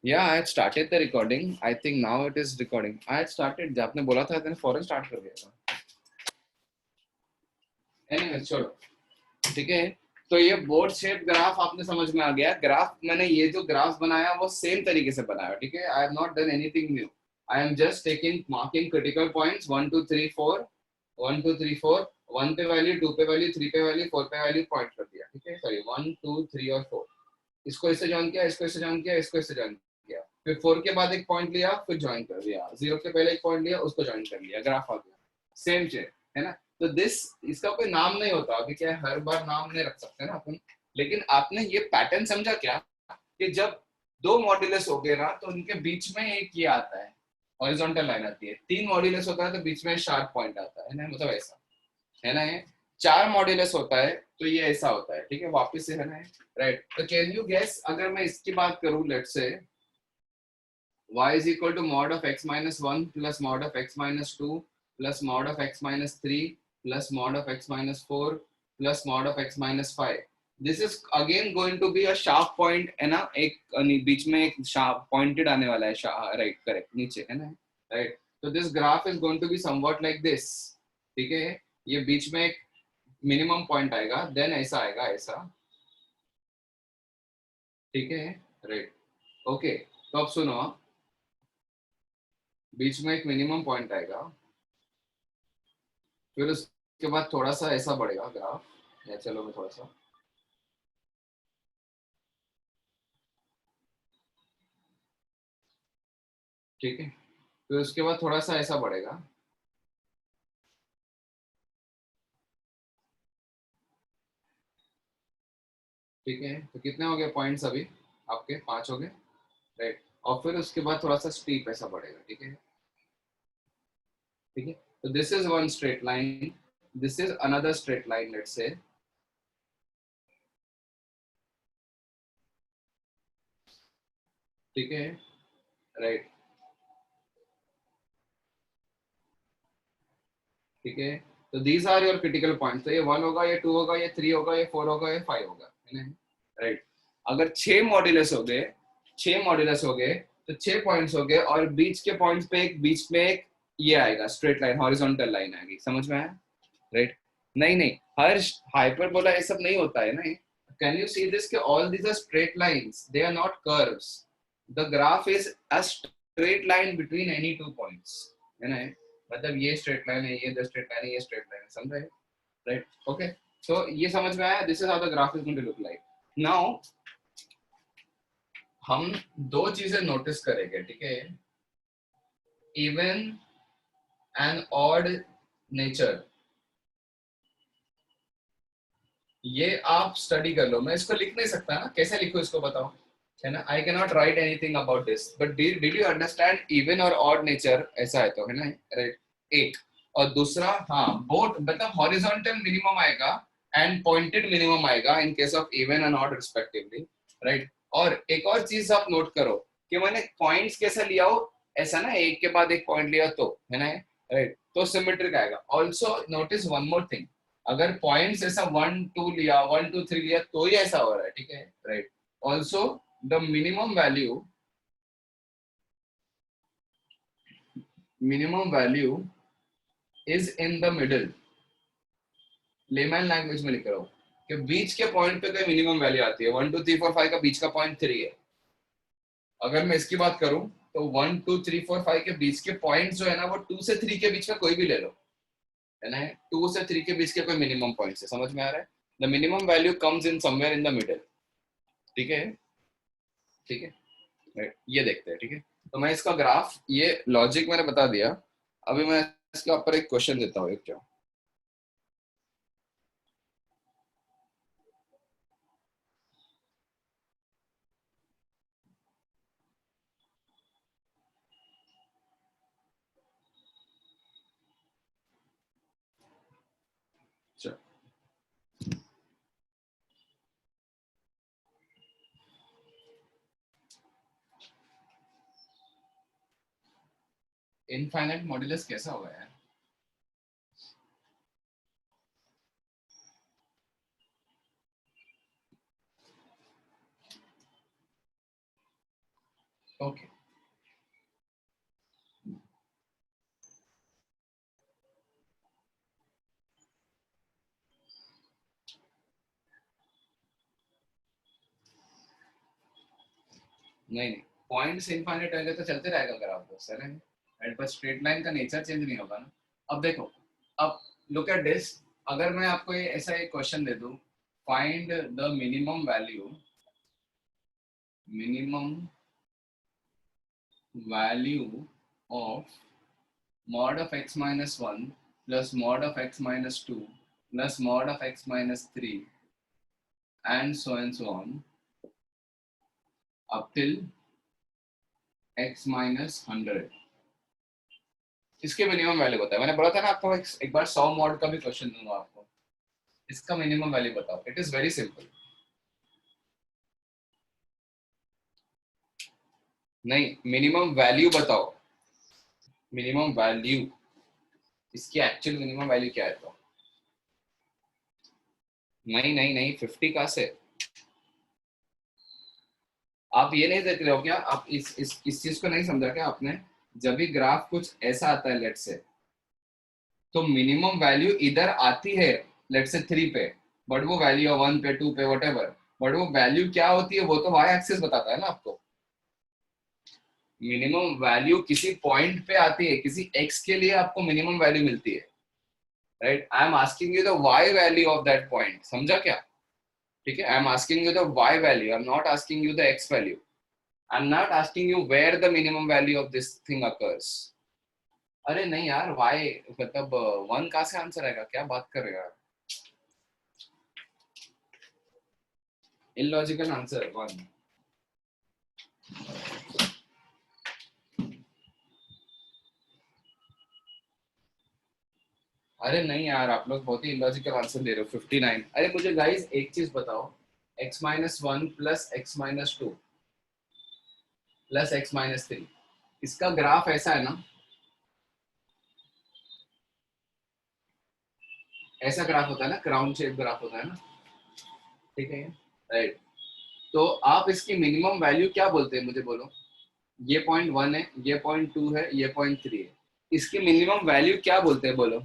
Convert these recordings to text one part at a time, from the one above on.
Yeah, I had started the recording. I think now it is recording. I had started. आपने बोला था मैंने फौरन स्टार्ट कर दिया था. Anyway, छोड़ो. ठीक है. तो ये बोर्ड शेप ग्राफ आपने समझ में आ गया. ग्राफ मैंने ये जो ग्राफ बनाया वो सेम तरीके से बनाया. ठीक है. I have not done anything new. I am just taking marking critical points 1 2 3 4 1 2 3 4 1 पे वैल्यू 2 पे वैल्यू 3 पे वैल्यू 4 पे वैल्यू पॉइंट कर दिया. ठीक है. सॉरी 1 2 3 और 4. इसको इससे ज्वाइन किया, इसको इससे ज्वाइन किया, इसको इससे ज्वाइन किया, फिर 4 के बाद एक पॉइंट लिया, फिर ज्वाइन कर दिया, 0 के पहले एक पॉइंट लिया, उसको ज्वाइन कर लिया, ग्राफ आ गया. सेम चीज है ना. तो दिस इसका कोई नाम नहीं होता कि क्या हर बार नाम नहीं रख सकते ना अपन. लेकिन आपने ये पैटर्न समझा क्या कि जब दो मॉड्यूलस हो गए ना तो उनके बीच में एक ये आता है, हॉरिजॉन्टल लाइन आती है. 3 मॉड्यूलस होता है तो बीच में शार्प पॉइंट आता है ना, मतलब ऐसा है ना. ये 4 मॉड्यूलस होता है तो ये ऐसा होता है. ठीक है. वापस से है ना. राइट. तो कैन यू गेस, अगर मैं इसकी बात करूं, let's say y is equal to mod of x minus 1 plus mod of x minus 2 plus mod of x minus 3 plus mod of x minus 4 plus mod of x minus 5. This is again going to be a sharp point है ना. एक बीच में एक sharp pointed आने वाला है. Right. Correct. नीचे है ना. राइट. तो this graph is going to be somewhat like this. ठीक है. ये बीच में एक मिनिमम पॉइंट आएगा, देन ऐसा आएगा, ऐसा. ठीक है. राइट. ओके. तो अब सुनो, बीच में एक मिनिमम पॉइंट आएगा, फिर उसके बाद थोड़ा सा ऐसा बढ़ेगा ग्राफ. या चलो मैं थोड़ा सा, ठीक है. फिर उसके बाद थोड़ा सा ऐसा बढ़ेगा. ठीक है. तो कितने हो गए पॉइंट्स अभी आपके? 5 हो गए. राइट. और फिर उसके बाद थोड़ा सा स्टीप ऐसा बढ़ेगा. ठीक है. ठीक है. तो this is one straight line, this is another straight line, let's say. ठीक है. राइट. ठीक है. तो these are your critical points. तो ये 1 होगा, ये 2 होगा, ये 3 होगा, ये 4 होगा, ये 5 होगा, है ना. राइट. अगर 6 मॉड्यूलस हो गए, 6 मॉड्यूलस हो गए, तो 6 पॉइंट्स हो गए, और बीच के पॉइंट्स पे एक, बीच में एक ये आएगा स्ट्रेट लाइन, हॉरिजॉन्टल लाइन आएगी. समझ में आया? राइट. नहीं नहीं, हर हाइपरबोला ये सब नहीं होता है ना. कैन यू सी दिस के all these are straight lines, they are not curves. The graph is a straight line between any two points, है ना. मतलब ये स्ट्रेट लाइन है, ये द स्ट्रेट लाइन है, ये स्ट्रेट लाइन है. समझ रहे? राइट. ओके. सो ये समझ में आया. This is how the graph is going to look like. Now हम दो चीजें नोटिस करेंगे. ठीक है. इवन एंड ऑड नेचर, ये आप स्टडी कर लो. मैं इसको लिख नहीं सकता ना, कैसे लिखूं इसको बताओ, है ना. आई can not right anything about this, but did you understand even और ऑड नेचर ऐसा है तो, है ना. राइट. एक. और दूसरा, हाँ, बोथ, मतलब हॉरिजॉन्टल मिनिमम आएगा एंड पॉइंटेड मिनिमम आएगा in case of even and odd respectively. Right. और एक और चीज आप नोट करो कि मैंने पॉइंट्स कैसा लिया हो, ऐसा ना, एक के बाद एक पॉइंट लिया तो, है ना. राइट. तो सिमेट्रिक आएगा. Also notice one more thing, अगर पॉइंट्स ऐसा 1 2 लिया, 1 2 3 लिया, तो ही ऐसा हो रहा है. ठीक है. Right. Also the minimum value is in the middle. Layman language में लिख रहा हूँ कि बीच के पॉइंट पे कोई मिनिमम वैल्यू आती है. 1 2 3 4 5 का बीच का पॉइंट 3 है. अगर मैं इसकी बात करूं तो 1 2 3 4 5 के बीच के पॉइंट्स जो है ना, वो 2 से 3 के बीच का कोई भी ले लो, है ना. 2 से 3 के बीच के कोई मिनिमम पॉइंट्स है. समझ में आ रहा है? The minimum value comes in somewhere in the middle. ठीक है. ठीक है. ये देखते हैं. ठीक है. तो मैं इसका ग्राफ, ये लॉजिक मैंने बता दिया. अभी मैं इसके ऊपर एक क्वेश्चन देता हूँ. एक क्या, इनफाइनाइट मॉड्यूलस कैसा होगा यार. ओके नहीं नहीं, पॉइंट्स इनफाइनाइट होंगे तो चलते रहेगा ग्राफ बस, है ना, राइट, बस स्ट्रेट लाइन का नेचर चेंज नहीं होगा ना। अब देखो, अब लुक एट दिस, अगर मैं आपको ये ऐसा एक क्वेश्चन दे दूं, find the minimum value of mod of x minus 1 plus mod of x minus 2 plus mod of x minus 3 and so on up till x minus 100, इसके मिनिमम वैल्यू बताओ। मैंने बोला था ना आपको एक बार 100 मॉड का भी क्वेश्चन दूंगा आपको, इसका मिनिमम वैल्यू बताओ। It is very simple. नहीं, मिनिमम वैल्यू बताओ, मिनिमम वैल्यू, इसकी एक्चुअल मिनिमम वैल्यू क्या है? तो नहीं नहीं नहीं, 50 का से आप ये नहीं देख रहे हो क्या? आप इस चीज को नहीं समझा क्या आपने? जब भी ग्राफ कुछ ऐसा आता है लेट से, तो मिनिमम वैल्यू इधर आती है लेट से 3 पे, बट वो वैल्यू 1 पे 2 पे व्हाटएवर, बट वो वैल्यू क्या होती है वो तो वाई एक्सिस बताता है ना आपको। मिनिमम वैल्यू किसी पॉइंट पे आती है, किसी एक्स के लिए आपको मिनिमम वैल्यू मिलती है, right. I am asking you the Y value of that point, समझा क्या? ठीक है, I am asking you the Y value, I am not asking you the X value, I am not asking you where the minimum value of this thing occurs. अरे नहीं यार, Y मतलब 1 कहाँ से आंसर आएगा? क्या बात कर रहे हो यार, इलॉजिकल आंसर 1। अरे नहीं यार, आप लोग बहुत ही इलॉजिकल आंसर दे रहे हो, 59। अरे मुझे गाइस एक चीज बताओ, x minus 1 plus x minus 2 plus x minus 3, इसका ग्राफ ऐसा है ना, ऐसा ग्राफ होता है ना, क्राउन शेप ग्राफ होता है ना, ठीक है, राइट। तो आप इसकी मिनिमम वैल्यू क्या बोलते हैं मुझे बोलो? ये पॉइंट 1 है, ये पॉइंट 2 है, ये पॉइंट 3 है, इसकी मिनिमम वैल्यू क्या बोलते हैं बोलो?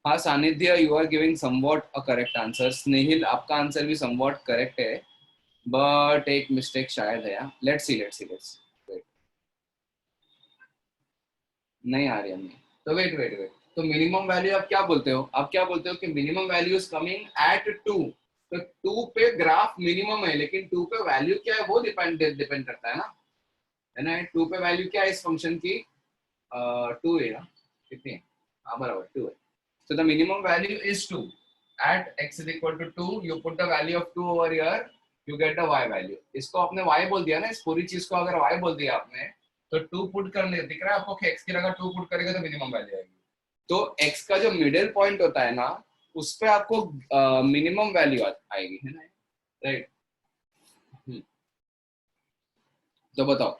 हाँ Sannidhya, you are giving somewhat a correct answer. Snehil, आपका आंसर भी समवॉट करेक्ट है, बट एक मिस्टेक शायद है। लेट्स सी नहीं आ रही हमें, तो वेट, तो मिनिमम वैल्यू आप क्या बोलते हो? आप क्या बोलते हो कि minimum value is coming at 2, तो 2 पे ग्राफ मिनिमम है, लेकिन 2 पे वैल्यू क्या है वो डिपेंड करता है ना, 2 पे वैल्यू क्या है इस फंक्शन की? 2 है ना, कितनी है? हाँ बराबर 2 है। So the minimum value is 2. At x is equal to 2, you put the value of 2 over here, you get the y value. इसको आपने y बोल दिया ना, इस पूरी चीज को अगर y बोल दिया आपने, तो 2 पुट करने दिख रहा है आपको कि x की जगह 2 पुट करेगा तो मिनिमम वैल्यू आएगी। तो x का जो मिडिल पॉइंट होता है ना, उस पे आपको मिनिमम वैल्यू आएगी, है ना, राइट। तो बताओ,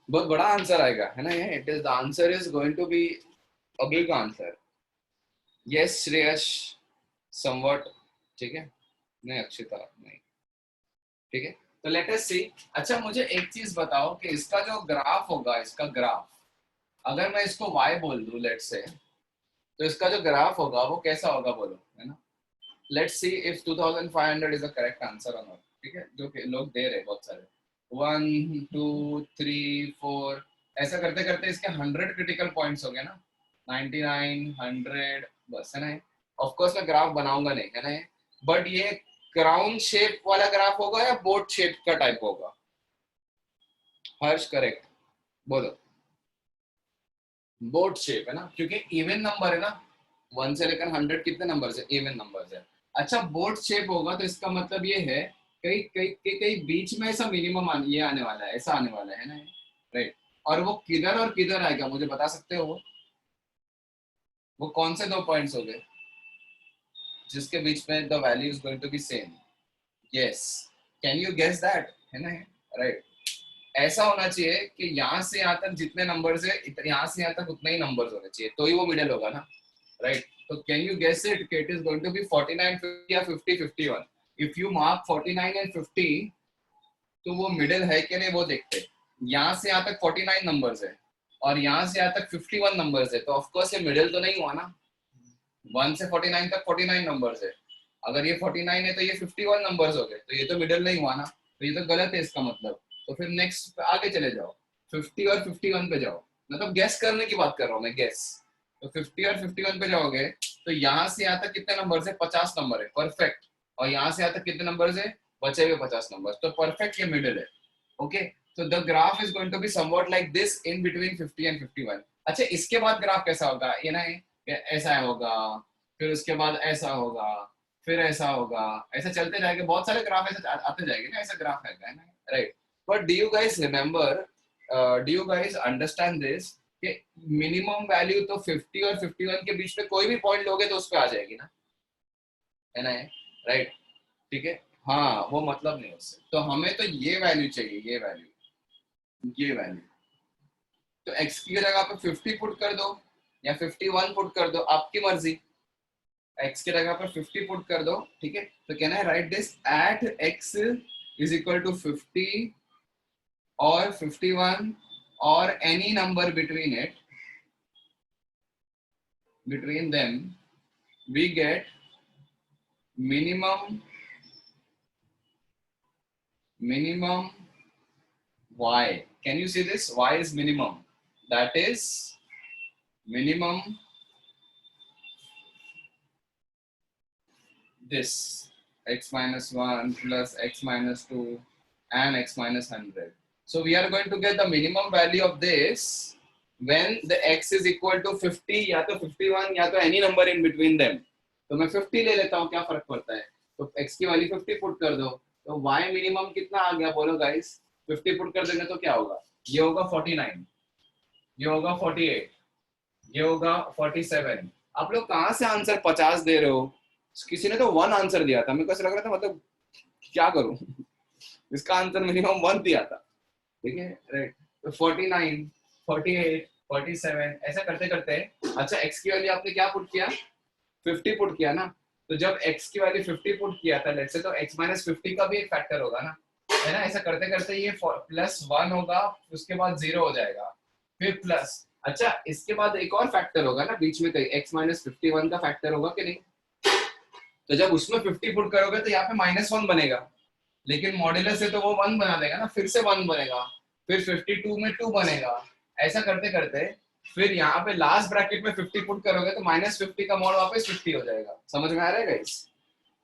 बहुत बड़ा आंसर आएगा, है ना ये। It is the answer is going to be a big answer. Yes Shreyas, somewhat, ठीक है, नहीं अक्षिता नहीं, ठीक है। तो लेट अस सी। अच्छा मुझे एक चीज बताओ कि इसका जो ग्राफ होगा, इसका ग्राफ, अगर मैं इसको y बोल दूं लेट से, तो इसका जो ग्राफ होगा वो कैसा होगा बोलो, है ना। Let's see if 2500 is the correct answer और नॉट, ठीक है, जो कि लोग दे रहे बहुत सारे, 1 2 3 4, ऐसा करते करते इसके 100 क्रिटिकल पॉइंट्स हो गए ना, 99 100, बस, है ना। ऑफ कोर्स मैं ग्राफ बनाऊंगा नहीं, है ना, बट ये क्राउन शेप वाला ग्राफ होगा या बोट शेप का टाइप होगा? हर्ष करेक्ट, बोलो। बोट शेप है ना, क्योंकि इवन नंबर है ना, 1 से लेकर 100 कितने नंबर है? इवन नंबर है। अच्छा बोट शेप होगा तो इसका मतलब ये है कई कई कई कई बीच में ऐसा मिनिमम ये आने वाला है, ऐसा आने वाला है ना, राइट। और वो किधर और किधर आएगा मुझे बता सकते हो? वो कौन से दो पॉइंट्स हो गए जिसके बीच में the value is going to be same? Yes, can you guess that, है ना, राइट। ऐसा होना चाहिए कि यहाँ से यहाँ तक जितने नंबर्स है, यहाँ से यहाँ तक उतने ही नंबर्स होने चाहिए, तो ही वो मिडिल होगा ना, राइट। तो कैन यू गेस इट कि it is going to be 49 50 या 50 51? इफ यू मार्क 49 and 50, तो वो मिडिल है कि नहीं वो देखते हैं। यहाँ से यहाँ तक 49 नंबर्स है और यहाँ से यहाँ तक 51 नंबर्स है, तो ऑफकोर्स ये मिडिल तो नहीं हुआ ना। 1 से 49 तक 49 नंबर्स है, अगर ये 49 है तो ये 51 नंबर्स हो गए, तो ये तो मिडिल नहीं हुआ ना, तो ये तो गलत है इसका मतलब। तो फिर नेक्स्ट आगे चले जाओ, 50 और 51 पे जाओ, मतलब गैस करने की बात कर रहा हूँ मैं, गैस। तो 50 और 51 पे जाओगे तो यहाँ से यहाँ तक कितने नंबर है, 50 नंबर है, परफेक्ट। और यहाँ से यहाँ तक कितने नंबर है, बचे हुए 50 नंबर, तो परफेक्ट ये मिडिल है। ओके, तो the graph is going to be somewhat like this in between 50 and 51। अच्छा, इसके बाद ग्राफ कैसा होगा, ये ना ऐसा होगा, फिर उसके बाद ऐसा होगा, फिर ऐसा होगा, ऐसा चलते जाएंगे, बहुत सारे ग्राफ ऐसे आते जाएंगे ना, ऐसा ग्राफ है ना, right. But do you guys remember, do you guys understand this कि मिनिमम वैल्यू तो 50 और 51 के बीच में कोई भी पॉइंट लोगे तो उस पर आ जाएगी ना, है ना, राइट। ठीक है, हाँ वो मतलब नहीं उससे, तो हमें तो ये वैल्यू चाहिए, ये वैल्यू, ये वैल्यू। तो x की जगह पे 50 पुट कर दो या 51 पुट कर दो, आपकी मर्जी। x की जगह पर 50 पुट कर दो, ठीक है। तो can I write this at x is equal to 50 और 51 और any number between it, between them we get minimum y. Can you see this? Y is minimum, that is minimum this x minus 1 plus x minus 2 and x minus 100. So we are going to get the minimum value of this when the x is equal to 50 या तो 51 या तो any number in between them. तो मैं 50 ले लेता हूँ, क्या फर्क पड़ता है, तो x की वैल्यू 50 पुट कर दो, तो y मिनिमम कितना आ गया बोलो गाइस, 50 पुट कर देंगे तो क्या होगा, ये होगा 49, ये होगा 48, ये होगा 47। आप लोग कहाँ से आंसर 50 दे रहे हो, किसी ने तो 1 आंसर दिया था, मेरे को ऐसा लग रहा था मतलब क्या करूं इसका आंसर मिनिमम 1 दिया था, ठीक है, राइट। तो 49, 48, 47 ऐसा करते करते, अच्छा x की वैल्यू आपने क्या पुट किया, 50 पुट किया ना, तो जब x की वैल्यू 50 पुट किया था लेट्स से, तो x माइनस 50 का भी एक फैक्टर होगा ना, है ना। ऐसा करते करते ये +1 होगा, उसके बाद 0 हो जाएगा, फिर प्लस, अच्छा इसके बाद एक और फैक्टर होगा ना बीच में कहीं, x माइनस 51 का फैक्टर होगा कि नहीं, तो जब उसमें 50 पुट करोगे तो यहाँ पे -1 बनेगा, लेकिन मॉड्यूलस से तो वो 1 बना देगा ना, फिर से 1 बनेगा, फिर 52 में 2 बनेगा, ऐसा करते करते फिर यहाँ पे लास्ट ब्रैकेट में 50 पुट करोगे तो -50 का मॉड वापस 50 हो जाएगा। समझ में आ रहा है गाइस,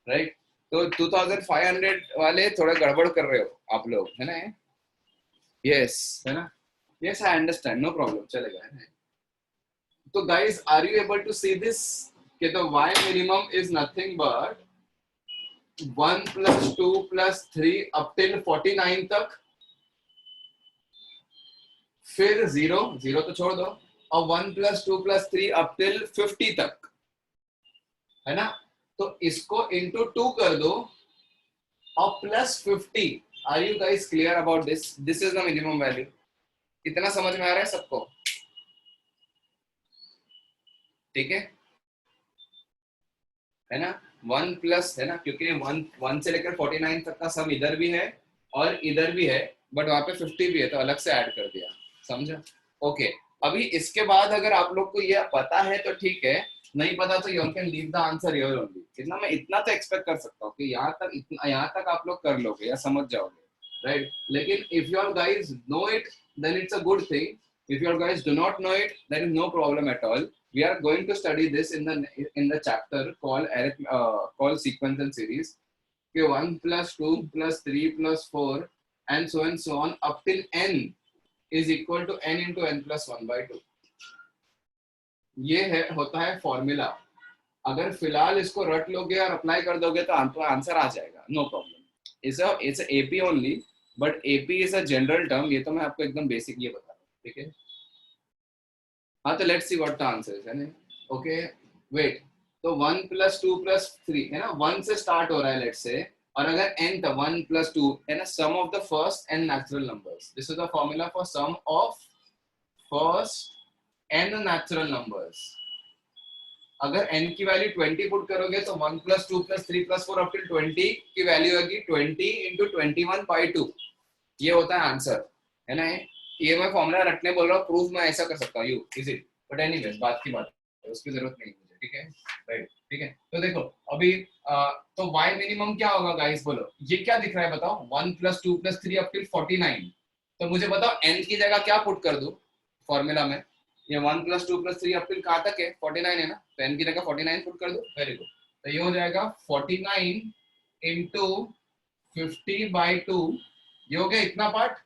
राइट। तो 2500 वाले थोड़ा गड़बड़ कर रहे हो आप लोग, है ना, यस है ना, yes I understand, no problem, चलेगा, है ना। तो guys are you able to see this कि तो y minimum is nothing but 1 plus 2 plus 3 up till 49 तक, फिर 0 0 तो छोड़ दो, और 1 plus 2 plus 3 up till 50 तक, है ना। तो इसको into 2 कर दो और plus 50। Are you guys clear about this, this is the minimum value. कितना समझ में आ रहा है सबको, ठीक है ना। 1 प्लस है ना, क्योंकि 1 से लेकर 49 तक का सम इधर भी है और इधर भी है, बट वहां पे 50 भी है तो अलग से ऐड कर दिया, समझा, ओके। अभी इसके बाद अगर आप लोग को ये पता है तो ठीक है, नहीं पता तो you can leave the answer here only. इतना मैं इतना तो एक्सपेक्ट कर सकता हूँ कि यहाँ तक आप लोग कर लोगे या समझ जाओगे, राइट। लेकिन if your guys know it then it's a good thing, if your guys do not know it there is no problem at all. We are going to study this in the chapter called sequence and series, okay, 1 plus 2 plus 3 plus 4 and so on up till n is equal to n into n plus 1 by 2। ये है होता है formula, अगर फिलहाल इसको रट लोगे और अप्लाई कर दोगे तो आंसर आ जाएगा, no problem. It's AP only, but AP is a general term, ये तो मैं आपको एकदम बेसिक ये बता रहा हूँ, ठीक है। हाँ तो let's see what the answer is, है ना, ओके वेट। तो 1 plus 2 plus 3 है ना, 1 से स्टार्ट हो रहा है लेट्स से, और अगर n था 1 plus 2 है ना, sum of the first n natural numbers, this is the formula for sum of first n natural numbers. अगर n की वैल्यू 20 पुट करोगे तो 1 plus 2 plus 3 plus 4 up till 20 की वैल्यू होगी 20 into 21 by 2, ये होता है आंसर, है ना। ये मैं फॉर्मूला रटने बोल रहा हूँ, प्रूफ मैं ऐसा कर सकता हूँ, you is it, but anyways बात की बात है, उसकी जरूरत नहीं मुझे, ठीक है, राइट, ठीक है। तो देखो अभी तो y मिनिमम क्या होगा गाइस, बोलो ये क्या दिख रहा है बताओ, 1 + 2 + 3 अप टिल 49। तो मुझे बताओ n की जगह क्या पुट कर दूं फॉर्मूला में, ये 1 + 2 + 3 अप टिल कहाँ तक है, 49 है ना, तो n की जगह 49 पुट कर दो, वेरी गुड। तो ये हो जाएगा 49 इंटू 50/2, ये हो गया इतना पार्ट।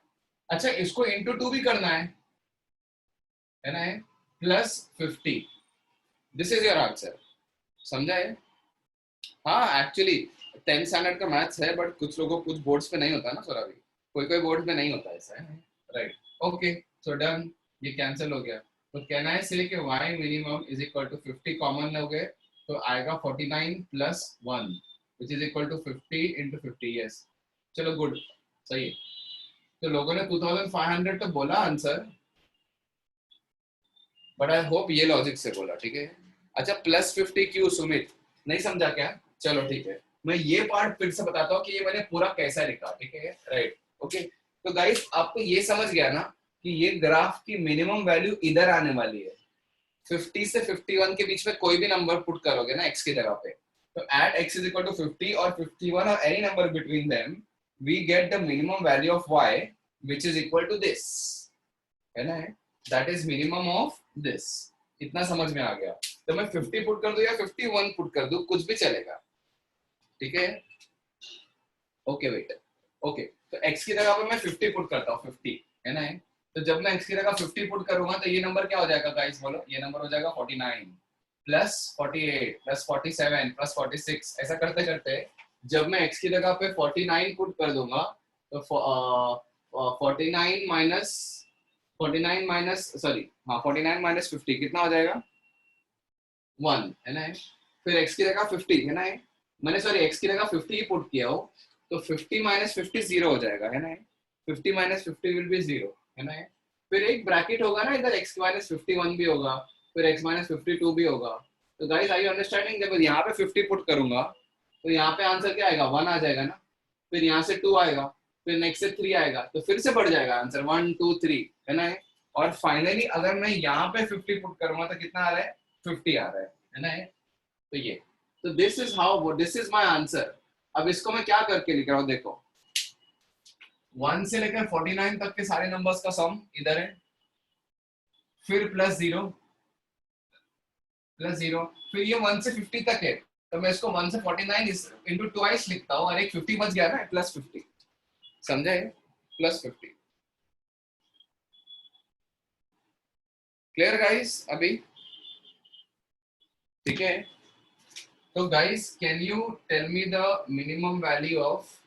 अच्छा इसको इंटू 2 भी करना है ना, plus 50, this is your answer, समझा है। हाँ एक्चुअली 10th स्टैंडर्ड का मैथ्स है, बट कुछ लोगों कुछ बोर्ड्स पे नहीं होता ना सर, अभी कोई कोई बोर्ड में नहीं होता ऐसा है, राइट, ओके, सो डन, ये कैंसिल हो गया। तो कैन आई से कि y minimum is equal to 50 common लोगे तो आएगा 49 + 1 which is equal to 50 × 50, yes, चलो गुड, सही है। तो लोगों ने 2500 तो बोला आंसर, बट आई होप ये लॉजिक से बोला, ठीक है। अच्छा +50 क्यों सुमित, नहीं समझा क्या, चलो ठीक है, मैं ये पार्ट फिर से बताता हूँ कि ये मैंने पूरा कैसा लिखा, ठीक है, राइट, ओके। तो गाइस आपको ये समझ गया ना कि ये ग्राफ की मिनिमम वैल्यू इधर आने वाली है, 50 से 51 के बीच में कोई भी नंबर पुट करोगे ना x की जगह पे, तो at x is equal to 50 और 51 और any number between them we get the minimum value of y which is equal to this, है ना, that is minimum of this, इतना समझ में आ गया। तो मैं 50 पुट कर दूं या 51 पुट कर दूं, कुछ भी चलेगा, ठीक है, ओके वेट, ओके। तो x की जगह पे मैं 50 पुट करता हूँ, 50, है ना। तो जब मैं x की जगह 50 पुट करूंगा तो ये नंबर क्या हो जाएगा गाइस, बोलो, ये नंबर हो जाएगा 49 प्लस 48 प्लस 47 प्लस 46, ऐसा करते करते जब मैं x की जगह पे 49 पुट कर दूंगा तो 49 माइनस 49 माइनस सॉरी हाँ 49 माइनस 50 कितना हो जाएगा, 1, है ना। फिर x की जगह 50, है ना, मैंने सॉरी x की जगह 50 ही पुट किया हो, तो 50 माइनस 50 0 हो जाएगा, है ना, 50 माइनस 50 विल बी 0, है ना। फिर एक ब्रैकेट होगा ना इधर, x माइनस 51 भी होगा, फिर x माइनस 52 भी होगा। तो गाइस आर यू अंडरस्टैंडिंग, जब यहाँ पे 50 पुट करूंगा तो यहाँ पे आंसर क्या आएगा, 1 आ जाएगा ना, फिर यहाँ से 2 आएगा, फिर नेक्स्ट से 3 आएगा, तो फिर से बढ़ जाएगा आंसर 1 2 3, है ना। और फाइनली अगर मैं यहाँ पे 50 पुट करूंगा तो कितना आ रहा है, 50 आ रहा है ना। तो ये, तो this is how, this is my answer. अब इसको मैं क्या करके लिख रहा हूँ, देखो 1 से लेकर 49 तक के सारे नंबर्स का सम इधर है, फिर +0, फिर ये 1 से 50 तक है, तो मैं इसको 1 से 49 इंटू ट्वाइस लिखता हूँ, और एक 50 बच गया ना, +50, समझे, +50, क्लियर गाइस अभी, ठीक है। तो guys can you tell me the minimum value of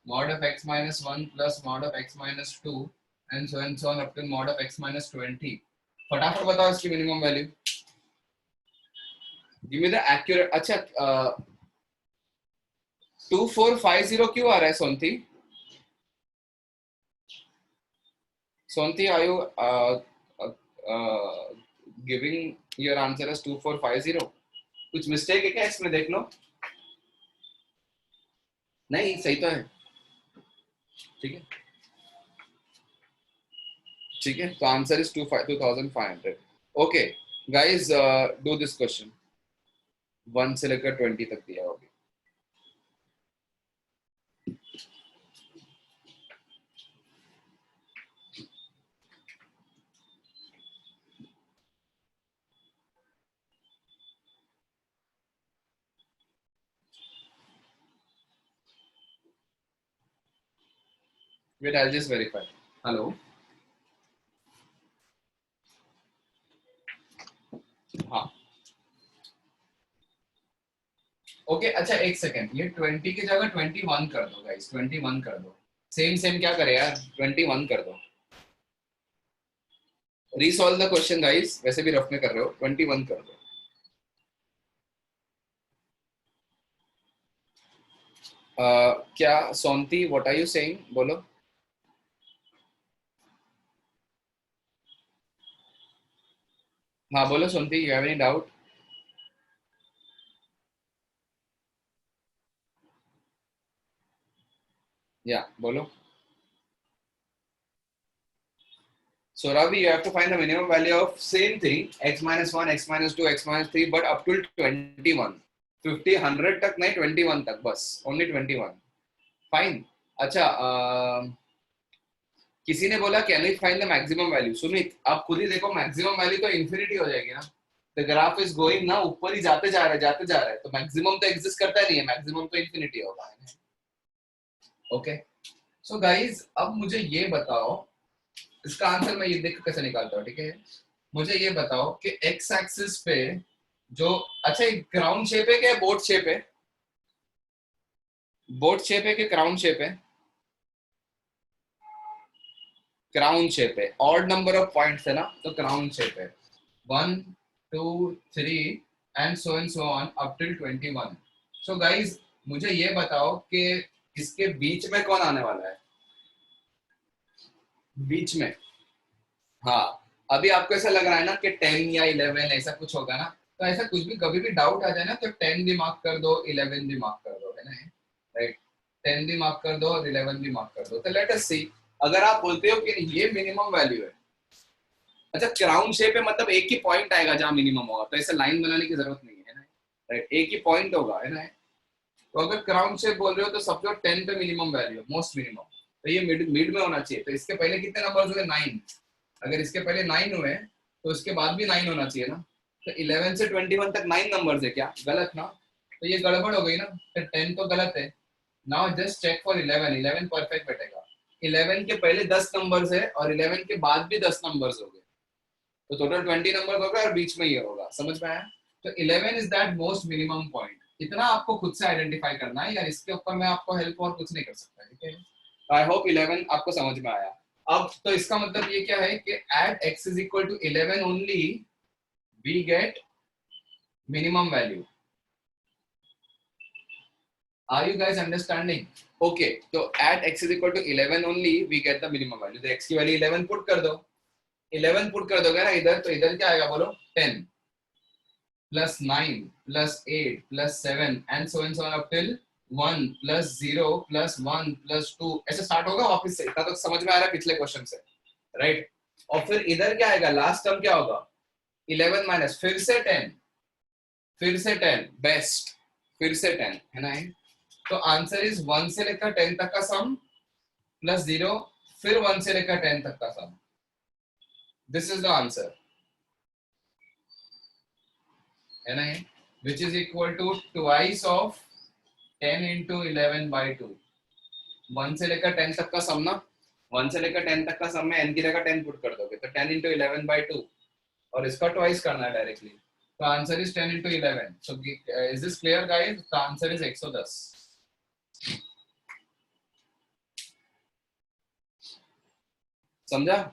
mod of x minus 1 plus mod of x minus 2 and so on up to mod of x minus 20, फटाफट बताओ इसकी minimum value, give me the accurate. अच्छा 2450 क्यों आ रहा है Sonti, Sonti are you giving your answer as 2450, कुछ mistake है क्या इसमें, देख लो, नहीं सही तो है, ठीक है, ठीक है, तो answer is 2500, okay guys, do this question, 1 से लेकर 20 तक दिया होगा। Wait, I'll just verify. Hello. हाँ ओके, अच्छा एक सेकेंड, ये 20 की जगह 21 कर दो गाइस, 21 कर दो, सेम सेम क्या करे यार, 21 कर दो, रीसॉल्व द क्वेश्चन गाइस, वैसे भी रफ में कर रहे हो, 21 कर दो। क्या Sonati, what are you saying, बोलो, हाँ बोलो Sonati, you have any doubt, या बोलो. So Ravi, you have to find the minimum value of same thing, x minus 1, x minus 2, x minus 3, but up till 21. 50, 100 तक नहीं, 21 तक बस, only 21. Fine. अच्छा, किसी ने बोला can we find the maximum value. Sumit, आप खुद ही देखो, मैक्सिमम वैल्यू तो इन्फिनिटी हो जाएगी ना. द ग्राफ इज गोइंग ना, ऊपर ही जाते जा रहा है, जाते जा रहा है, तो मैक्सिमम तो एग्जिस्ट करता नहीं है, मैक्सिमम तो इन्फिनिटी होगा. ओके. सो गाइज, अब मुझे ये बताओ, इसका आंसर मैं ये देख कैसे निकालता हूँ. ठीक है, मुझे ये बताओ कि एक्स एक्सिस पे जो, अच्छा क्राउन शेप है क्या बोट शेप है? बोट शेप है कि क्राउन शेप है? क्राउन शेप है. ऑड नंबर ऑफ पॉइंट्स है ना, तो क्राउन शेप है. 1 2 3 and so on up till 21. So guys, मुझे ये बताओ कि इसके बीच में कौन आने वाला है? बीच में, हाँ. अभी आपको ऐसा लग रहा है ना कि 10 या 11 ऐसा कुछ होगा ना, तो ऐसा कुछ भी कभी भी डाउट आ जाए ना, तो 10 भी मार्क कर दो, 11 भी मार्क कर दो, है ना. राइट, 10 भी मार्क कर दो और 11 भी मार्क कर दो. तो लेट अस सी, अगर आप बोलते हो कि ये मिनिमम वैल्यू है, अच्छा क्राउन शेप है मतलब एक ही पॉइंट आएगा जहां मिनिमम होगा, तो ऐसे लाइन बनाने की जरूरत नहीं है ना. राइट, एक ही पॉइंट होगा, है ना. तो अगर क्राउन शेप बोल रहे हो तो समझो 10 पे मिनिमम वैल्यू, मोस्ट मिनिमम, तो ये मिड मिड में होना चाहिए. तो इसके पहले कितने नंबर्स हुए? 9. अगर इसके पहले 9 हुए तो इसके बाद भी 9 होना चाहिए ना. तो 11 से 21 तक 9 नंबर्स है क्या? गलत ना. तो ये गड़बड़ हो गई ना, तो 10 तो गलत है. Now just check for 11. 11 perfect बैठेगा. 11 के पहले 10 नंबर्स है और 11 के बाद भी 10 नंबर्स हो गए, तो टोटल 20 नंबर होगा और बीच में ये होगा. समझ में आया? तो 11 is that most minimum point. इतना आपको खुद से आइडेंटिफाई करना है यार, इसके ऊपर मैं आपको हेल्प और कुछ नहीं कर सकता. ठीक है, आई होप 11 आपको समझ में आया. अब तो इसका मतलब ये क्या है कि at x is equal to 11 only we get minimum value. Are you guys understanding? Okay, तो at x is equal to 11 only we get the minimum value. तो x की वैल्यू 11 पुट कर दो. 11 पुट कर दोगे ना इधर, तो इधर क्या आएगा बोलो? 10 plus 9 plus 8 plus 7 and so on up till 1 plus 0 plus 1 plus 2 ऐसे स्टार्ट होगा वापस से. इतना तो समझ में आ रहा है पिछले क्वेश्चन से, राइट. और फिर इधर क्या आएगा? लास्ट टर्म क्या होगा? 11 माइनस फिर से 10, फिर से 10 बेस्ट, फिर से 10, है ना. तो आंसर इज 1 से लेकर 10 तक का सम प्लस 0, फिर 1 से लेकर 10 तक का sum. This is the answer, है ना. Which is equal to twice of 10 into 11 by 2. 1 से लेकर 10 तक का सम ना, 1 से लेकर 10 तक का सम में n की जगह 10 पुट कर दोगे, तो 10 इंटू 11 बाई 2, और इसका ट्वाइस करना है डायरेक्टली. तो answer is 10 into 11. So is this clear guys? The answer is 110. समझा?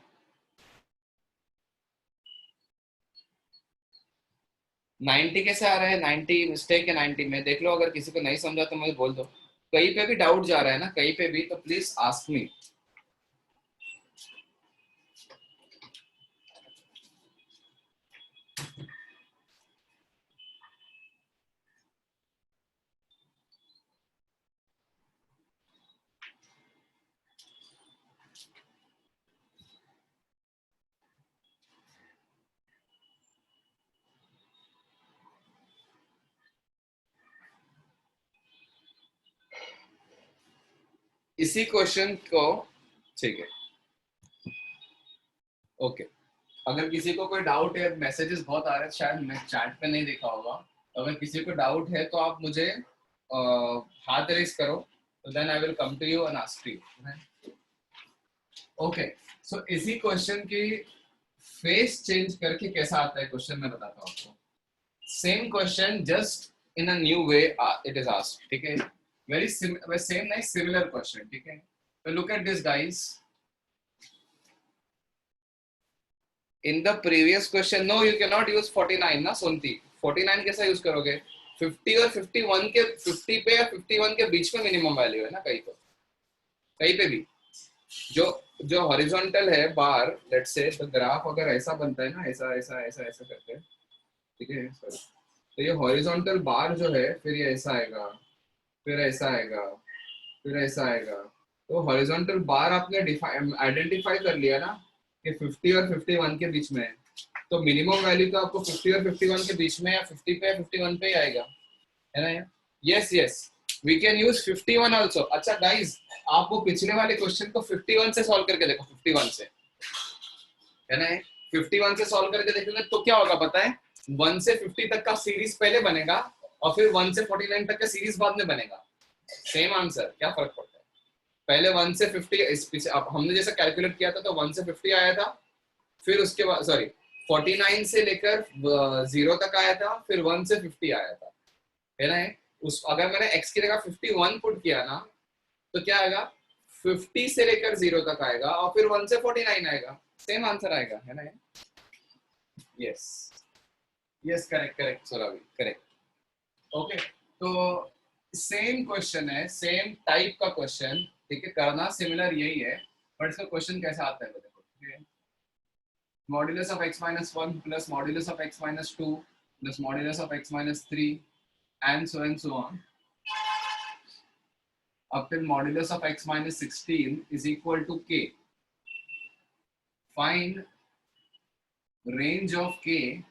नाइनटी कैसे आ रहा है? 90 मिस्टेक है 90 में, देख लो. अगर किसी को नहीं समझा तो मुझे बोल दो. कहीं पे भी डाउट जा रहा है ना, कहीं पे भी, तो प्लीज आस्क मी. इसी क्वेश्चन को, ठीक है, ओके. अगर किसी को कोई डाउट है, मैसेजेस बहुत आ रहे हैं, शायद मैं चैट पे नहीं देखा होगा. अगर किसी को डाउट है तो आप मुझे हाथ रेस करो, तो then I will come to you and ask you. Okay, so इसी क्वेश्चन की फेस चेंज करके कैसा आता है क्वेश्चन, मैं बताता हूँ आपको. Same question just in a new way it is asked. ठीक है, वेरी सेम नहीं, सिमिलर क्वेश्चन. ठीक है, तो look at this guys. In the previous question, no, you cannot use 49 ना सोनती. 49 कैसा यूज करोगे? 50 और 51 के, 50 पे या 51 के बीच में मिनिमम वैल्यू है ना कहीं तो, कहीं पे भी. जो जो हॉरिजॉन्टल है बार, लेट्स से, तो ग्राफ अगर ऐसा बनता है ना, ऐसा ऐसा ऐसा ऐसा करके, ठीक है, तो ये हॉरिजॉन्टल बार जो है, फिर ये ऐसा आएगा, फिर ऐसा आएगा, फिर ऐसा आएगा, तो हॉरिजॉन्टल बार आपने आइडेंटिफाई कर लिया ना कि 50 और 51 के बीच में है, तो मिनिमम वैल्यू तो आपको 50 और 51 के बीच में या 50 पे या 51 पे ही आएगा, है ना? Yes yes, we can use 51 also. अच्छा गाइस, आप वो पिछले वाले क्वेश्चन को 51 से सॉल्व करके देखो, 51 से, है ना? 51 से सॉल्व करके देखेंगे तो क्या होगा पता है? 1 से 50 तक का सीरीज पहले बनेगा और फिर 1 से 49 तक का सीरीज बाद में बनेगा। सेम आंसर, क्या फर्क पड़ता है? पहले 1 से 50 इस पीछे अब हमने जैसा कैलकुलेट किया था तो 1 से 50 आया था, फिर उसके बाद सॉरी 49 से लेकर 0 तक आया था, फिर 1 से 50 आया था, है ना? उस अगर मैंने x की जगह 51 पुट किया ना तो क्या आएगा? 50 से लेकर 0 तक आएगा और फिर 1 से 49 आएगा, सेम आंसर आएगा, है ना? Yes yes, correct correct Soravi, correct. Okay, तो सेम क्वेश्चन है, सेम टाइप का क्वेश्चन, ठीक है, करना सिमिलर यही है, बट इसका क्वेश्चन कैसा आता है देखो, ठीक है? Modulus of x minus 1 plus modulus of x minus 2 plus modulus of x minus 3 and so on up till modulus of x minus 16 is equal to k. Find range of k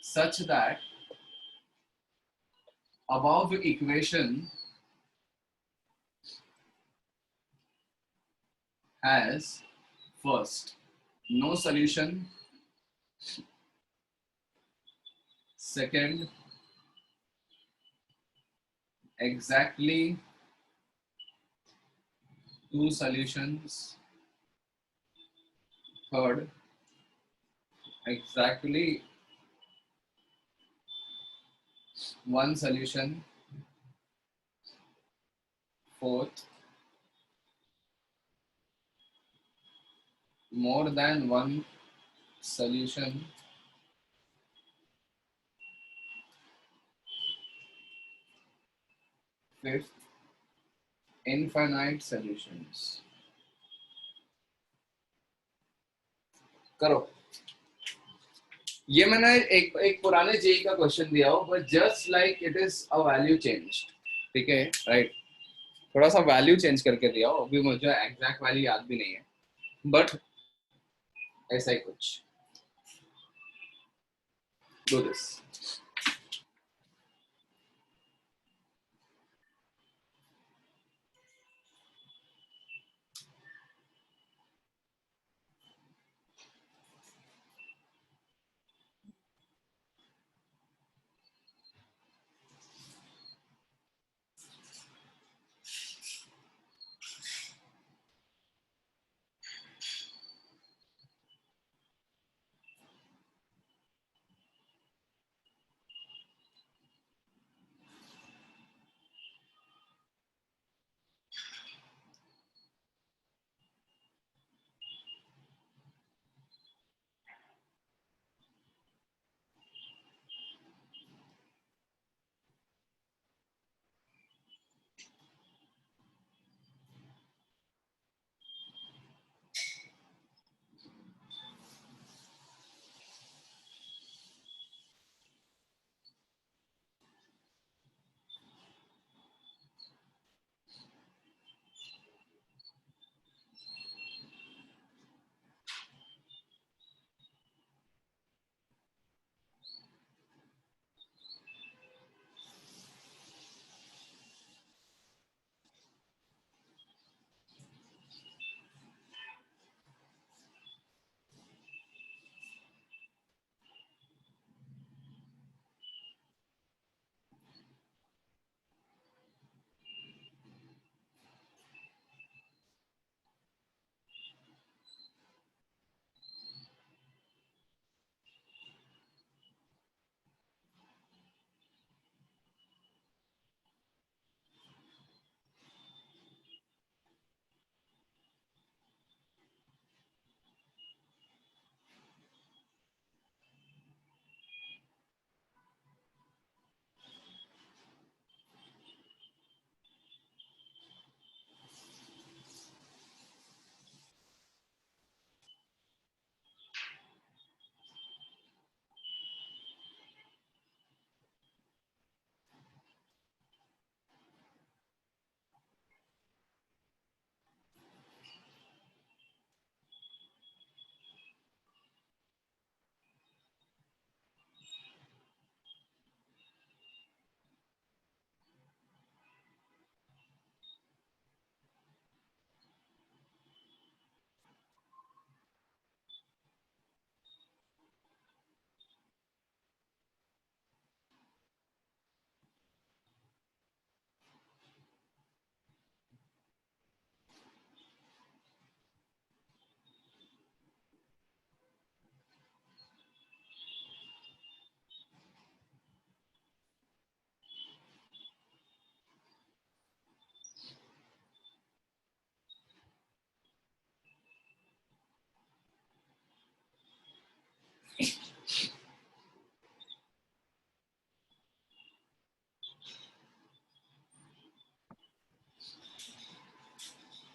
such that above equation has first no solution, second exactly two solutions, third exactly one solution, fourth more than one solution, fifth infinite solutions. करो, ये मैंने एक एक पुराने JEE का question दिया हो, but just like it is a value change, ठीक है, राइट? थोड़ा सा वैल्यू चेंज करके दिया हो, अभी मुझे एग्जैक्ट वैल्यू याद भी नहीं है, बट ऐसा ही कुछ, डू दिस।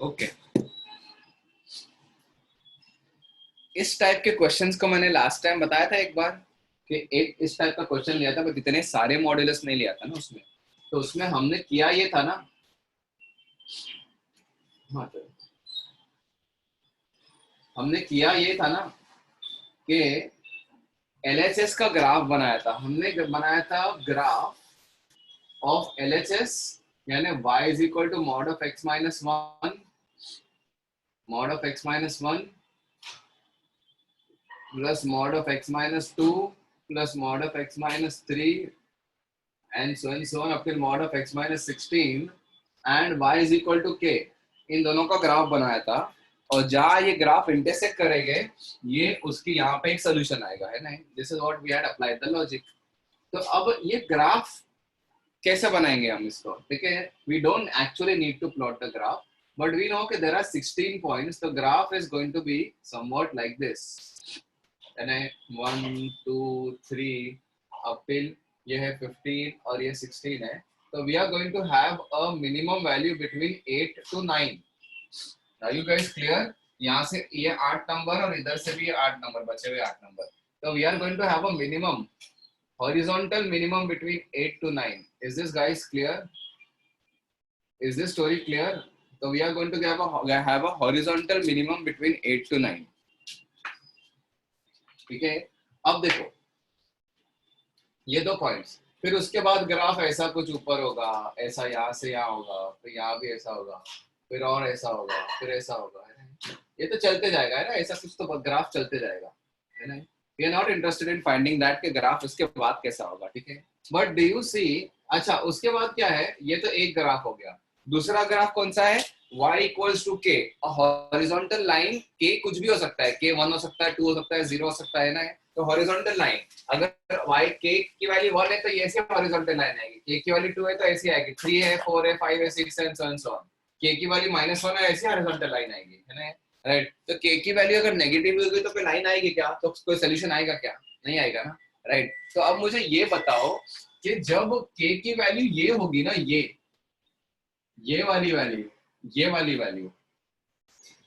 ओके इस टाइप के क्वेश्चंस को मैंने लास्ट टाइम बताया था एक बार कि एक इस टाइप का क्वेश्चन लिया था, बट इतने सारे मॉड्यूलस नहीं लिया था ना उसमें। तो उसमें हमने किया ये था ना, हाँ तो हमने किया ये था ना कि LHS का ग्राफ बनाया था। हमने बनाया था ग्राफ ऑफ LHS, यानी y is equal to mod of x minus 1 plus mod of x minus 2 plus mod of x minus 3 and so on up till mod of x minus 16 and y is equal to k। इन दोनों का graph बनाया था, और जहाँ ये graph intersect करेंगे ये उसकी यहाँ पे एक सोल्यूशन आएगा, है ना। This is what we had applied the logic. तो अब ये ग्राफ कैसे बनाएंगे हम इसको, ठीक है। We don't actually need to plot the graph, but we know that there are 16 points. The graph is going to be somewhat like this, and 1 2 3 up till ये है 15 और ये 16 है। तो we are going to have a minimum value between 8 to 9. Are you guys clear? यहाँ से ये 8 number और इधर से भी 8 नंबर, बचे हुए 8 नंबर। तो we are going to have a minimum, horizontal minimum between 8 to 9. Is this guys clear? Is this story clear? So we are going to have a horizontal minimum between 8 to 9. ठीक है। अब देखो ये दो points, फिर उसके बाद graph ऐसा कुछ ऊपर होगा, ऐसा यहाँ से यहाँ होगा, फिर यहाँ भी ऐसा होगा, फिर और ऐसा होगा, फिर ऐसा होगा, है ना। ये तो चलते जाएगा, है ना, ऐसा कुछ तो ग्राफ चलते जाएगा, है ना। We are not interested in finding that कि ग्राफ उसके बाद कैसा होगा, ठीक है। But do you see, अच्छा उसके बाद क्या है, ये तो एक ग्राफ हो गया। दूसरा ग्राफ कौन सा है, y equals to k, horizontal line. k कुछ भी हो सकता है, k 1 हो सकता है, 2 हो सकता है, 0 हो सकता है ना। तो हॉरिजॉन्टल लाइन, अगर y k की वैल्यू 1 है तो ये ऐसी हॉरिजॉन्टल लाइन आएगी, k की वैल्यू 2 है तो ऐसी आएगी, 3 है, 4 है, 5 है, 6 है, so on। k की वैल्यू -1 है, ऐसी हॉरिजॉन्टल लाइन आएगी, है ना, राइट। तो k की वैल्यू अगर नेगेटिव होगी तो कोई लाइन आएगी क्या, तो कोई सोल्यूशन आएगा क्या, नहीं आएगा ना, राइट। तो अब मुझे ये बताओ कि जब k की वैल्यू ये होगी ना, ये वाली वैल्यू, ये वाली वैल्यू,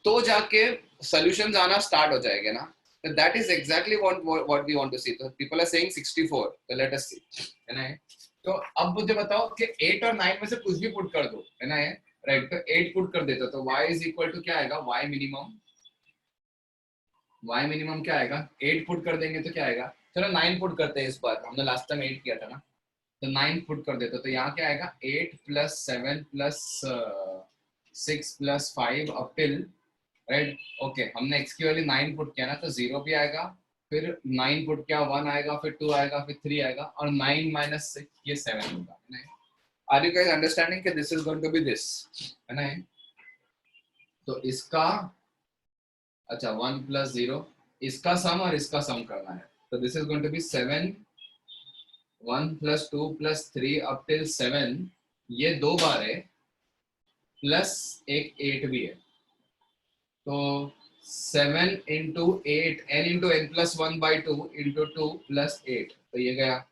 तो जाके सॉल्यूशंस आना स्टार्ट हो जाएंगे ना। तो that is exactly what we want to see. तो पीपल आर सेइंग 64, तो लेट अस सी, है ना। तो अब मुझे बताओ कि 8 और 9 में से कुछ भी पुट कर दो, है ना, राइट। तो 8 पुट कर देते तो y इज इक्वल टू क्या आएगा, y मिनिमम क्या आएगा, 8 पुट कर देंगे तो क्या आएगा। चलो 9 पुट करते हैं इस बार, हमने लास्ट टाइम 8 किया था ना। तो 9 पुट कर देते तो यहाँ क्या आएगा, 8 + 7 + 6 + 5 अप टिल, राइट। ओके, हमने x की वैल्यू 9 पुट किया ना, तो 0 भी आएगा, फिर 9 पुट किया 1 आएगा, फिर 2 आएगा, फिर 3 आएगा, और 9 - 6 ये 7 होगा, है ना। आर यू गाइस अंडरस्टैंडिंग कि this is going to be this, है ना। तो इसका, अच्छा 1 + 0, इसका सम और इसका सम करना है। तो this is going to be 7, 1 + 2 + 3 up till 7, ये 2 बार है, प्लस एक 8 भी है। तो 7 × 8, n × n + 1/2 × 2 + 8, तो ये गया,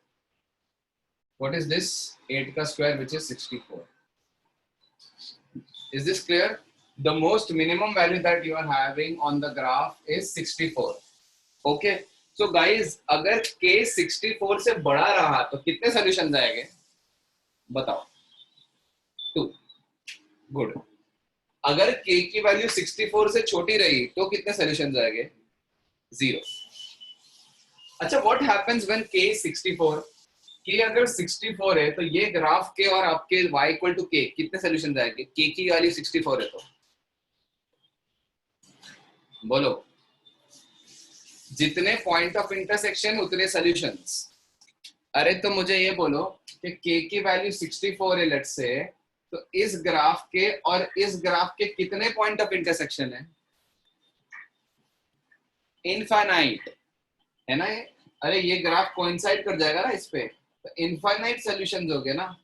what is this, 8 का square which is 64। is this clear? The most minimum value that you are having on the graph is 64। okay, so guys अगर k 64 से बड़ा रहा तो कितने सॉल्यूशंस आएंगे बताओ, 2। गुड। अगर k की वैल्यू 64 से छोटी रही तो कितने सॉल्यूशंस आएंगे, 0। अच्छा, what happens when k 64, k अगर 64 है तो ये ग्राफ के और आपके y = k कितने सॉल्यूशंस आएंगे, k की वैल्यू 64 है तो बोलो, जितने पॉइंट ऑफ इंटरसेक्शन उतने सॉल्यूशंस। अरे तो मुझे ये बोलो कि k की वैल्यू 64 है लेट्स से, तो इस ग्राफ के और इस ग्राफ के कितने पॉइंट ऑफ इंटरसेक्शन है, इनफाइनाइट, है ना। अरे ये ग्राफ कोइंसाइड कर जाएगा ना इस पे, तो इनफाइनाइट सॉल्यूशंस हो गए ना।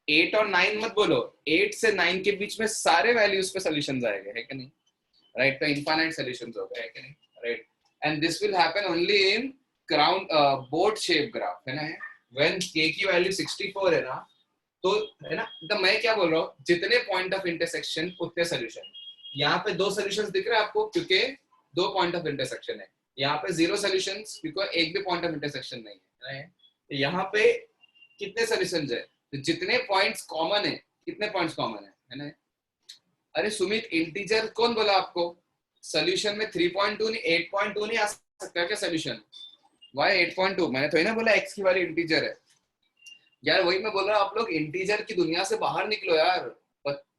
8 और 9 मत बोलो, 8 से 9 के बीच में सारे वैल्यूज पे सॉल्यूशंस आएंगे, है कि नहीं, राइट। तो इनफाइनाइट सॉल्यूशंस हो गए, है कि नहीं, right. And this will happen only in ground board shape graph, है ना। व्हेन k की वैल्यू 64 है ना, तो है ना, तो मैं क्या बोल रहा हूँ, जितने पॉइंट ऑफ इंटरसेक्शन उतने सॉल्यूशन, यहाँ पे दो सॉल्यूशंस दिख रहे हैं आपको क्योंकि दो पॉइंट ऑफ इंटरसेक्शन है। यहाँ पे जीरो सॉल्यूशंस क्योंकि एक भी पॉइंट ऑफ इंटरसेक्शन नहीं है। यहाँ पे कितने सॉल्यूशंस है, तो जितने पॉइंट्स कॉमन है, कितने पॉइंट्स कॉमन है ना। अरे सुमित, इंटीजर कौन बोला आपको? सॉल्यूशन में 3.2 नहीं 8.2 नहीं आ सकता क्या सॉल्यूशन? वाई 8.2? मैंने थोड़ी ना बोला एक्स की वाली इंटीजर है यार। वही मैं बोल रहा हूँ, आप लोग इंटीजर की दुनिया से बाहर निकलो यार।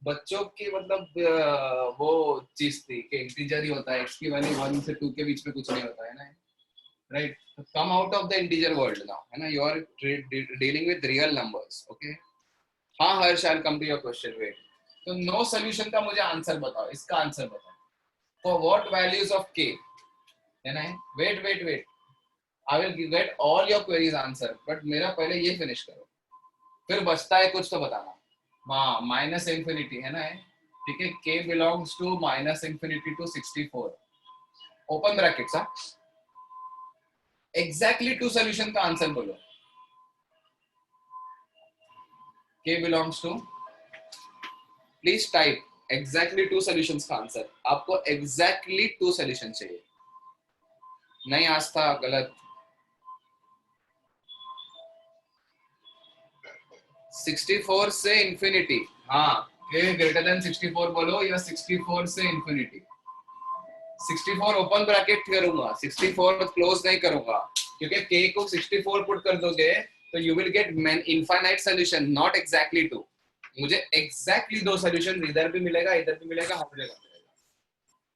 बच्चों की मतलब वो चीज थी कि इंटीजर ही होता है, एक्स की वैल्यू 1 से 2 के बीच में कुछ नहीं होता है ना, right? Come out of the integer world now, है ना। You are dealing with real numbers, okay. हाँ Harsh, I will come to your question, wait. तो नो सॉल्यूशन का मुझे आंसर बताओ, इसका आंसर बताओ। फॉर व्हाट वैल्यूज ऑफ के, है ना। Wait wait wait, I will get all your queries answer, but मेरा पहले ये फिनिश करो, फिर बचता है कुछ तो बताना। हाँ माइनस इंफिनिटी है ना, ठीक है। k belongs to minus infinity to 64, open brackets. हाँ, एग्जैक्टली टू सॉल्यूशन का आंसर बोलो। k belongs to, please type exactly two solutions का आंसर। आपको एग्जैक्टली टू सॉल्यूशन चाहिए, नहीं आस्था गलत। 64 से इंफिनिटी, हाँ k ग्रेटर देन 64 बोलो, या 64 से इंफिनिटी। 64 ओपन ब्रैकेट करूंगा, 64 क्लोज नहीं करूंगा, क्योंकि k को 64 पुट कर दोगे तो you will get infinite solution, not exactly two. मुझे एग्जैक्टली दो सॉल्यूशन इधर भी मिलेगा, इधर भी मिलेगा, हर जगह मिलेगा,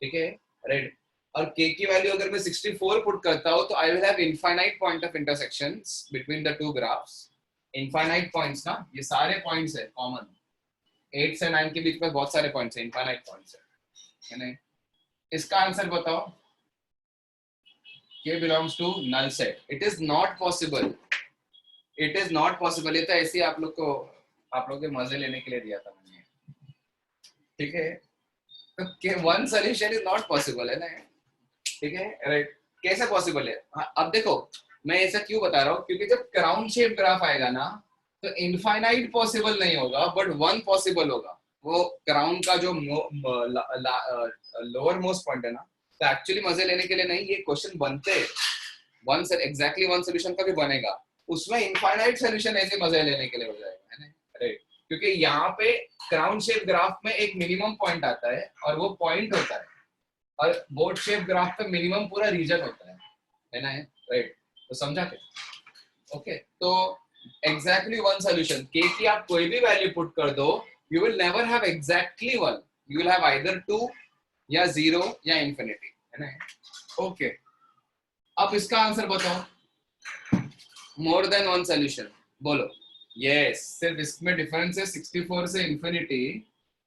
ठीक है, राइट। और k की वैल्यू अगर मैं 64 पुट करता हूं तो I will have infinite point of intersections between the two graphs. Infinite points ना, ये सारे पॉइंट्स है कॉमन, 8 से 9 के बीच में बहुत सारे पॉइंट्स है, इनफाइनाइट पॉइंट्स है ना। इसका आंसर बताओ। k belongs to null set. It is not possible. It is not possible. ये तो ऐसे ही आप लोग के मजे लेने के लिए दिया था मैंने, ठीक है। तो one solution is not possible, है ना, ठीक है, राइट। कैसे पॉसिबल है? हाँ, अब देखो मैं ऐसा क्यों बता रहा हूँ, क्योंकि जब क्राउन शेप ग्राफ आएगा ना तो इनफाइनाइट पॉसिबल नहीं होगा, बट वन पॉसिबल होगा। वो क्राउन का जो लोअर मोस्ट पॉइंट है ना, तो एक्चुअली मजे लेने के लिए नहीं, ये क्वेश्चन बनते हैं वन एग्जैक्टली वन सोल्यूशन का भी बनेगा, उसमें इनफाइनाइट सोल्यूशन ऐसे मजे लेने के लिए हो जाएगा, है ना, राइट। क्योंकि यहाँ पे क्राउन शेप ग्राफ में एक मिनिमम पॉइंट आता है और वो पॉइंट होता है, और बोर्ड शेप ग्राफ पे मिनिमम पूरा रीजन होता है ना, राइट। तो समझा क्या? ओके, तो एग्जैक्टली वन सोल्यूशन के की आप कोई भी वैल्यू पुट कर दो, you will never have exactly one, you will have either two या जीरो या इंफिनिटी, है ना। ओके, अब इसका आंसर बताओ। मोर देन वन सोल्यूशन बोलो। यस, सिर्फ इसमें डिफरेंस है 64 से इंफिनिटी,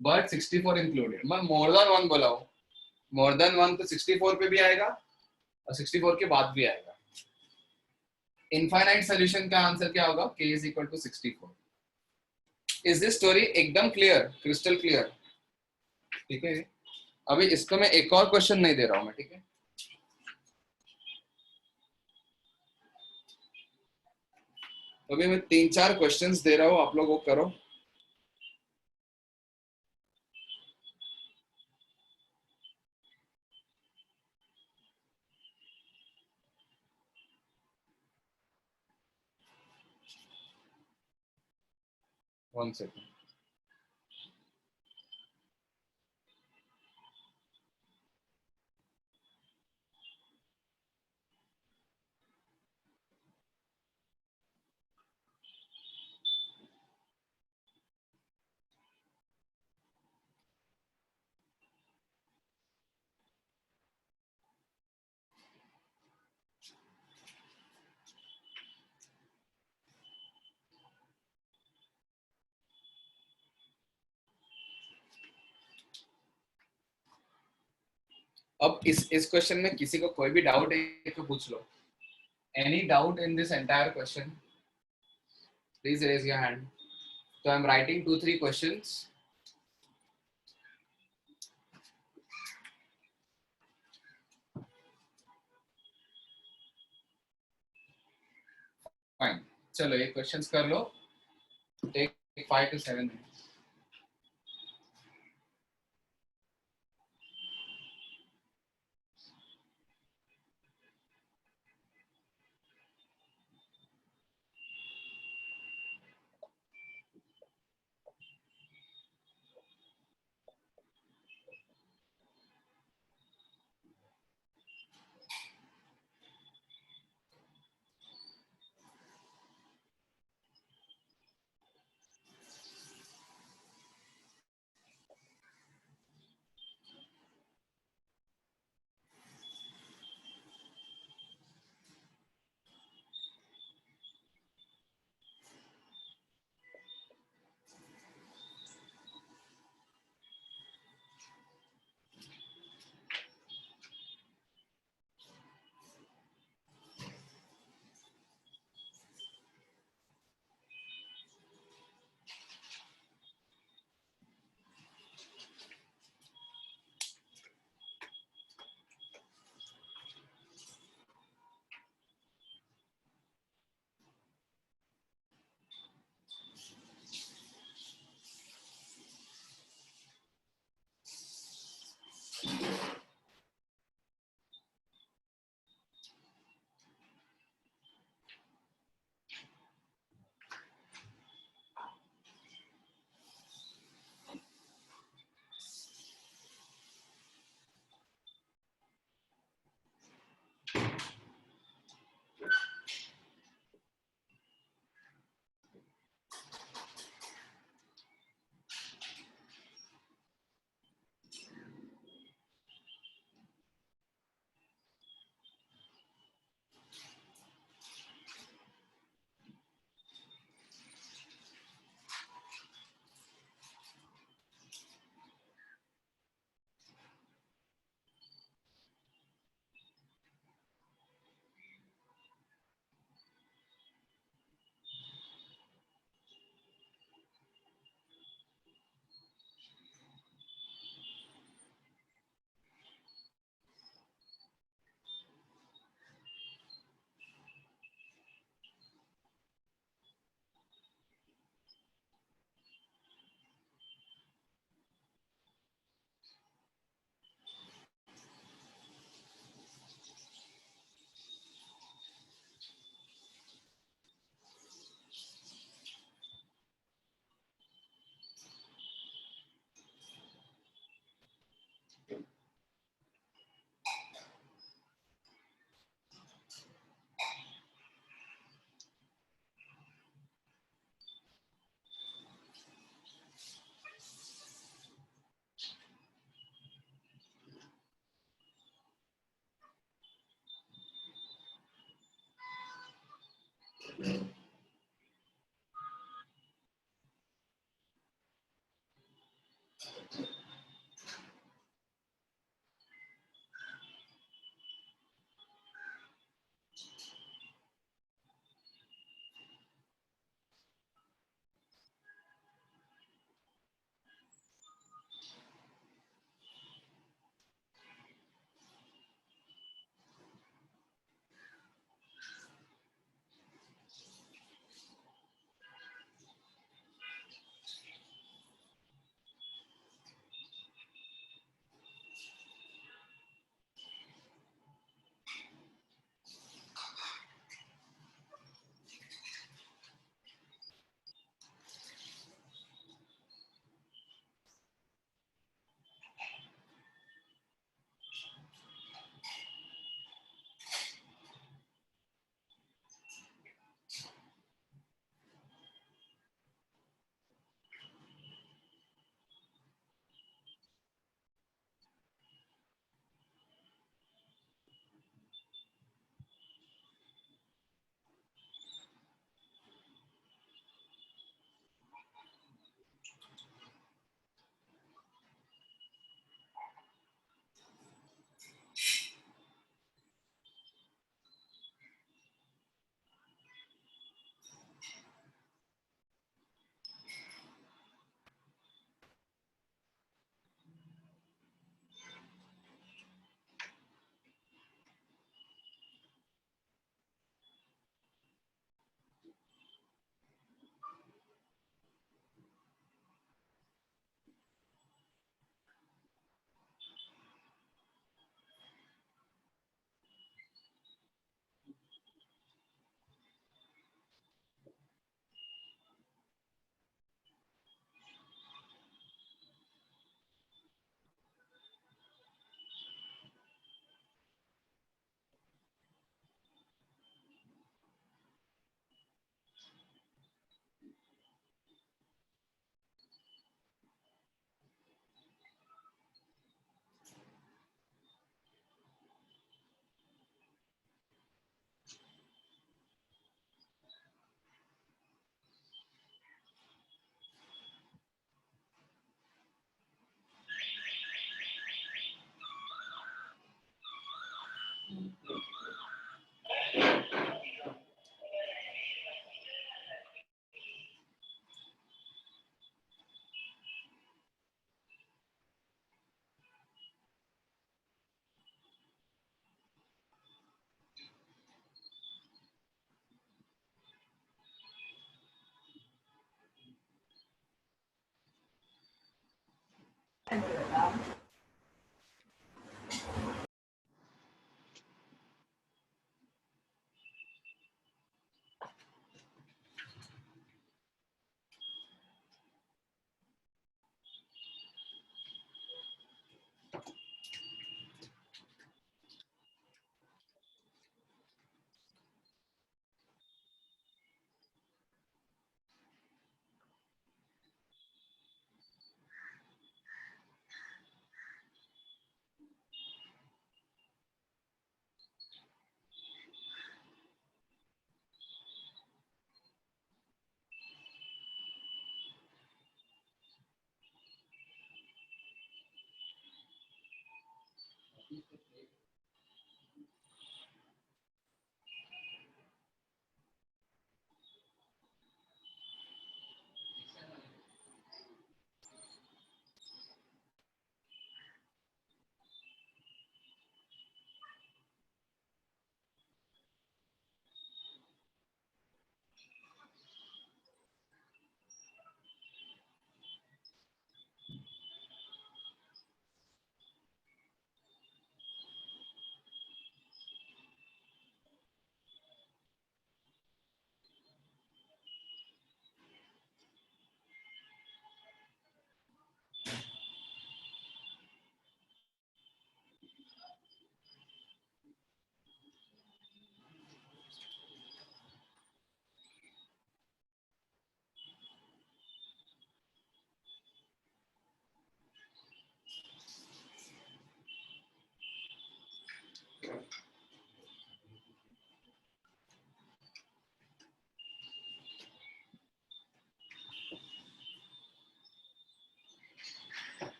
बट 64 इंक्लूडेड। मैं मोर देन वन बोला हूं, मोर देन वन तो 64 पे भी आएगा और 64 के बाद भी आएगा। इनफाइनाइट सोल्यूशन का आंसर क्या होगा? k is equal to 64। Is this story एकदम क्लियर, क्रिस्टल क्लियर, ठीक है। अभी इसको मैं एक और क्वेश्चन नहीं दे रहा हूं मैं, ठीक है। अभी मैं 3-4 क्वेश्चंस दे रहा हूं, आप लोग वो करो। One second. अब इस क्वेश्चन में किसी को कोई भी डाउट है तो पूछ लो। Any doubt in this entire question, please raise your hand. तो I am writing 2-3 questions. Fine, चलो ये क्वेश्चंस कर लो, टेक 5 to 7 minutes।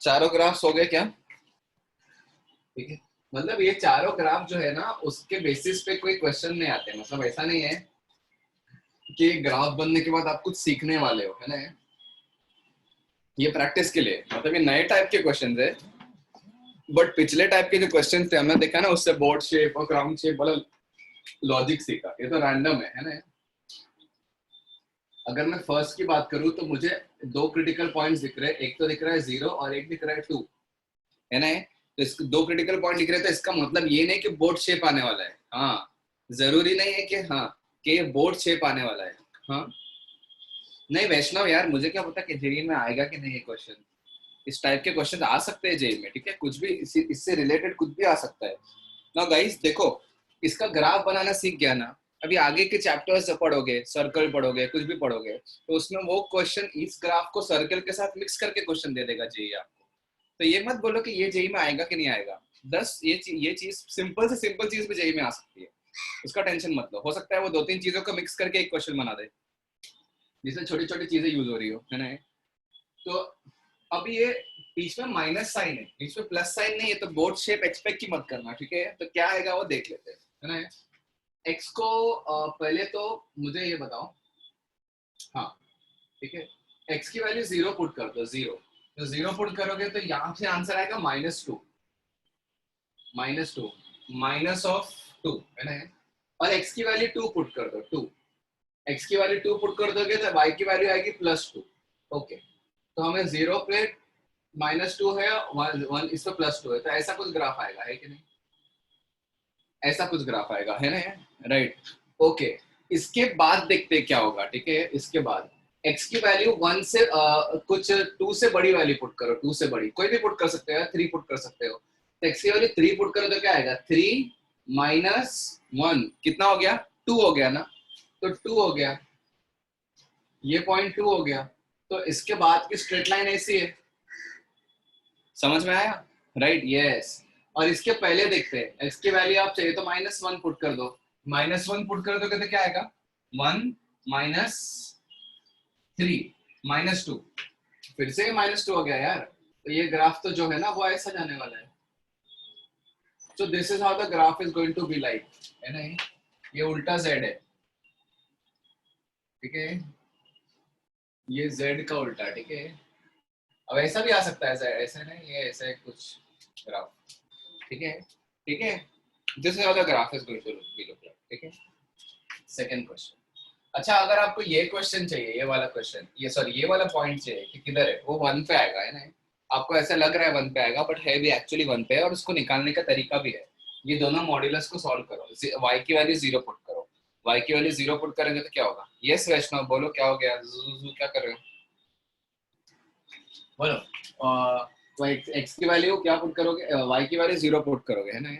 चारों ग्राफ्स हो गए क्या? ठीक है, मतलब ये चारों ग्राफ जो है ना उसके बेसिस पे कोई क्वेश्चन नहीं आते, मतलब ऐसा नहीं है कि ग्राफ बनने के बाद आप कुछ सीखने वाले हो, है ना? ये प्रैक्टिस के लिए, मतलब ये नए टाइप के क्वेश्चन है, बट पिछले टाइप के जो क्वेश्चन थे हमने देखा ना, उससे बोर्ड शेप और ग्राउंड शेप वाला लॉजिक सीखा। ये तो रैंडम है ना? अगर मैं फर्स्ट की बात करूं तो मुझे दो क्रिटिकल पॉइंट्स दिख रहे हैं, एक तो दिख रहा है 0 और एक दिख रहा है 2, है ना? तो इसके दो क्रिटिकल पॉइंट दिख रहे हैं, तो इसका मतलब ये नहीं कि बोर्ड शेप आने वाला है। हाँ, जरूरी नहीं है कि हाँ कि ये बोर्ड शेप आने वाला है। हाँ नहीं वैष्णव यार, मुझे क्या पता कि जेईई में आएगा कि नहीं ये क्वेश्चन। इस टाइप के क्वेश्चन आ सकते हैं जेईई में, ठीक है, कुछ भी इससे रिलेटेड कुछ भी आ सकता है ना। गाइस देखो, इसका ग्राफ बनाना सीख गया ना, अभी आगे के चैप्टर्स पढ़ोगे, सर्कल पढ़ोगे, कुछ भी पढ़ोगे, तो उसमें वो क्वेश्चन इस ग्राफ को सर्कल के साथ मिक्स करके क्वेश्चन दे देगा जेईई आपको। तो ये मत बोलो कि ये जेईई में आएगा कि नहीं आएगा। ये चीज सिंपल से सिंपल चीज भी जेईई में आ सकती है, उसका टेंशन मत लो। हो सकता है वो दो तीन चीजों को मिक्स करके एक क्वेश्चन बना दे, जिसमें छोटी छोटी चीजें यूज हो रही हो, है ना? तो अब ये बीच में माइनस साइन है, बीच में प्लस साइन नहीं है, तो बोर्ड शेप एक्सपेक्ट ही मत करना, ठीक है? तो क्या आएगा वो देख लेते हैं, है ना? एक्स को पहले तो मुझे ये बताओ, हाँ ठीक है, एक्स की वैल्यू 0 पुट कर दो, 0। तो 0 पुट करोगे तो यहाँ से आंसर आएगा -2, -2 माइनस ऑफ 2, है ना? और एक्स की वैल्यू 2 पुट कर दो, 2। एक्स की वैल्यू 2 पुट कर दोगे तो वाई की वैल्यू आएगी +2। ओके, तो हमें 0 पे -2 है, 1 इस पे +2 है, तो ऐसा कुछ ग्राफ आएगा, है कि नहीं? ऐसा कुछ ग्राफ आएगा, है ना? Right, okay. इसके बाद देखते हैं क्या होगा, ठीक है? इसके बाद x की वैल्यू 1 से कुछ 2 से बड़ी वैल्यू पुट करो, 2 से बड़ी कोई भी पुट कर सकते हो, 3 पुट कर सकते हो। तो x की वैल्यू 3 पुट करो तो क्या आएगा? 3 -1 कितना हो गया? 2 हो गया ना? तो 2 हो गया, ये पॉइंट 2 हो गया। तो इसके बाद की स्ट्रेट लाइन ऐसी है, समझ में आया? Right, yes. और इसके पहले देखते हैं, x की वैल्यू आप चाहिए तो -1 पुट कर दो, -1 पुट कर दोगे तो क्या आएगा? 1 -3 -2, फिर से -2 हो गया यार। तो ये ग्राफ तो जो है ना वो ऐसा जाने वाला है। So this is how the graph is going to be like, है ना? ये उल्टा z है, ठीक है? ये z का उल्टा, ठीक है? अब ऐसा भी आ सकता है, ऐसा नहीं, ये ऐसा है कुछ ग्राफ, ठीक है? ठीक है, this is how the graph is going to be look like, ठीक है? Second question. अच्छा, अगर आपको ये क्वेश्चन चाहिए, ये वाला क्वेश्चन, ये सॉरी ये वाला पॉइंट चाहिए कि किधर है, वो 1 पे आएगा, है ना? आपको ऐसा लग रहा है 1 पे आएगा, बट है भी एक्चुअली 1 पे है, और उसको निकालने का तरीका भी है। ये दोनों मॉड्यूलस को सॉल्व करो, y की वैल्यू 0 पुट करो, y की वैल्यू 0 पुट करेंगे तो क्या होगा? यस वैष्णव बोलो, क्या हो गया? क्या कर रहे हो? बोलो। तो x की वैल्यू क्या पुट करोगे? y की वैल्यू 0 पुट करोगे, है ना?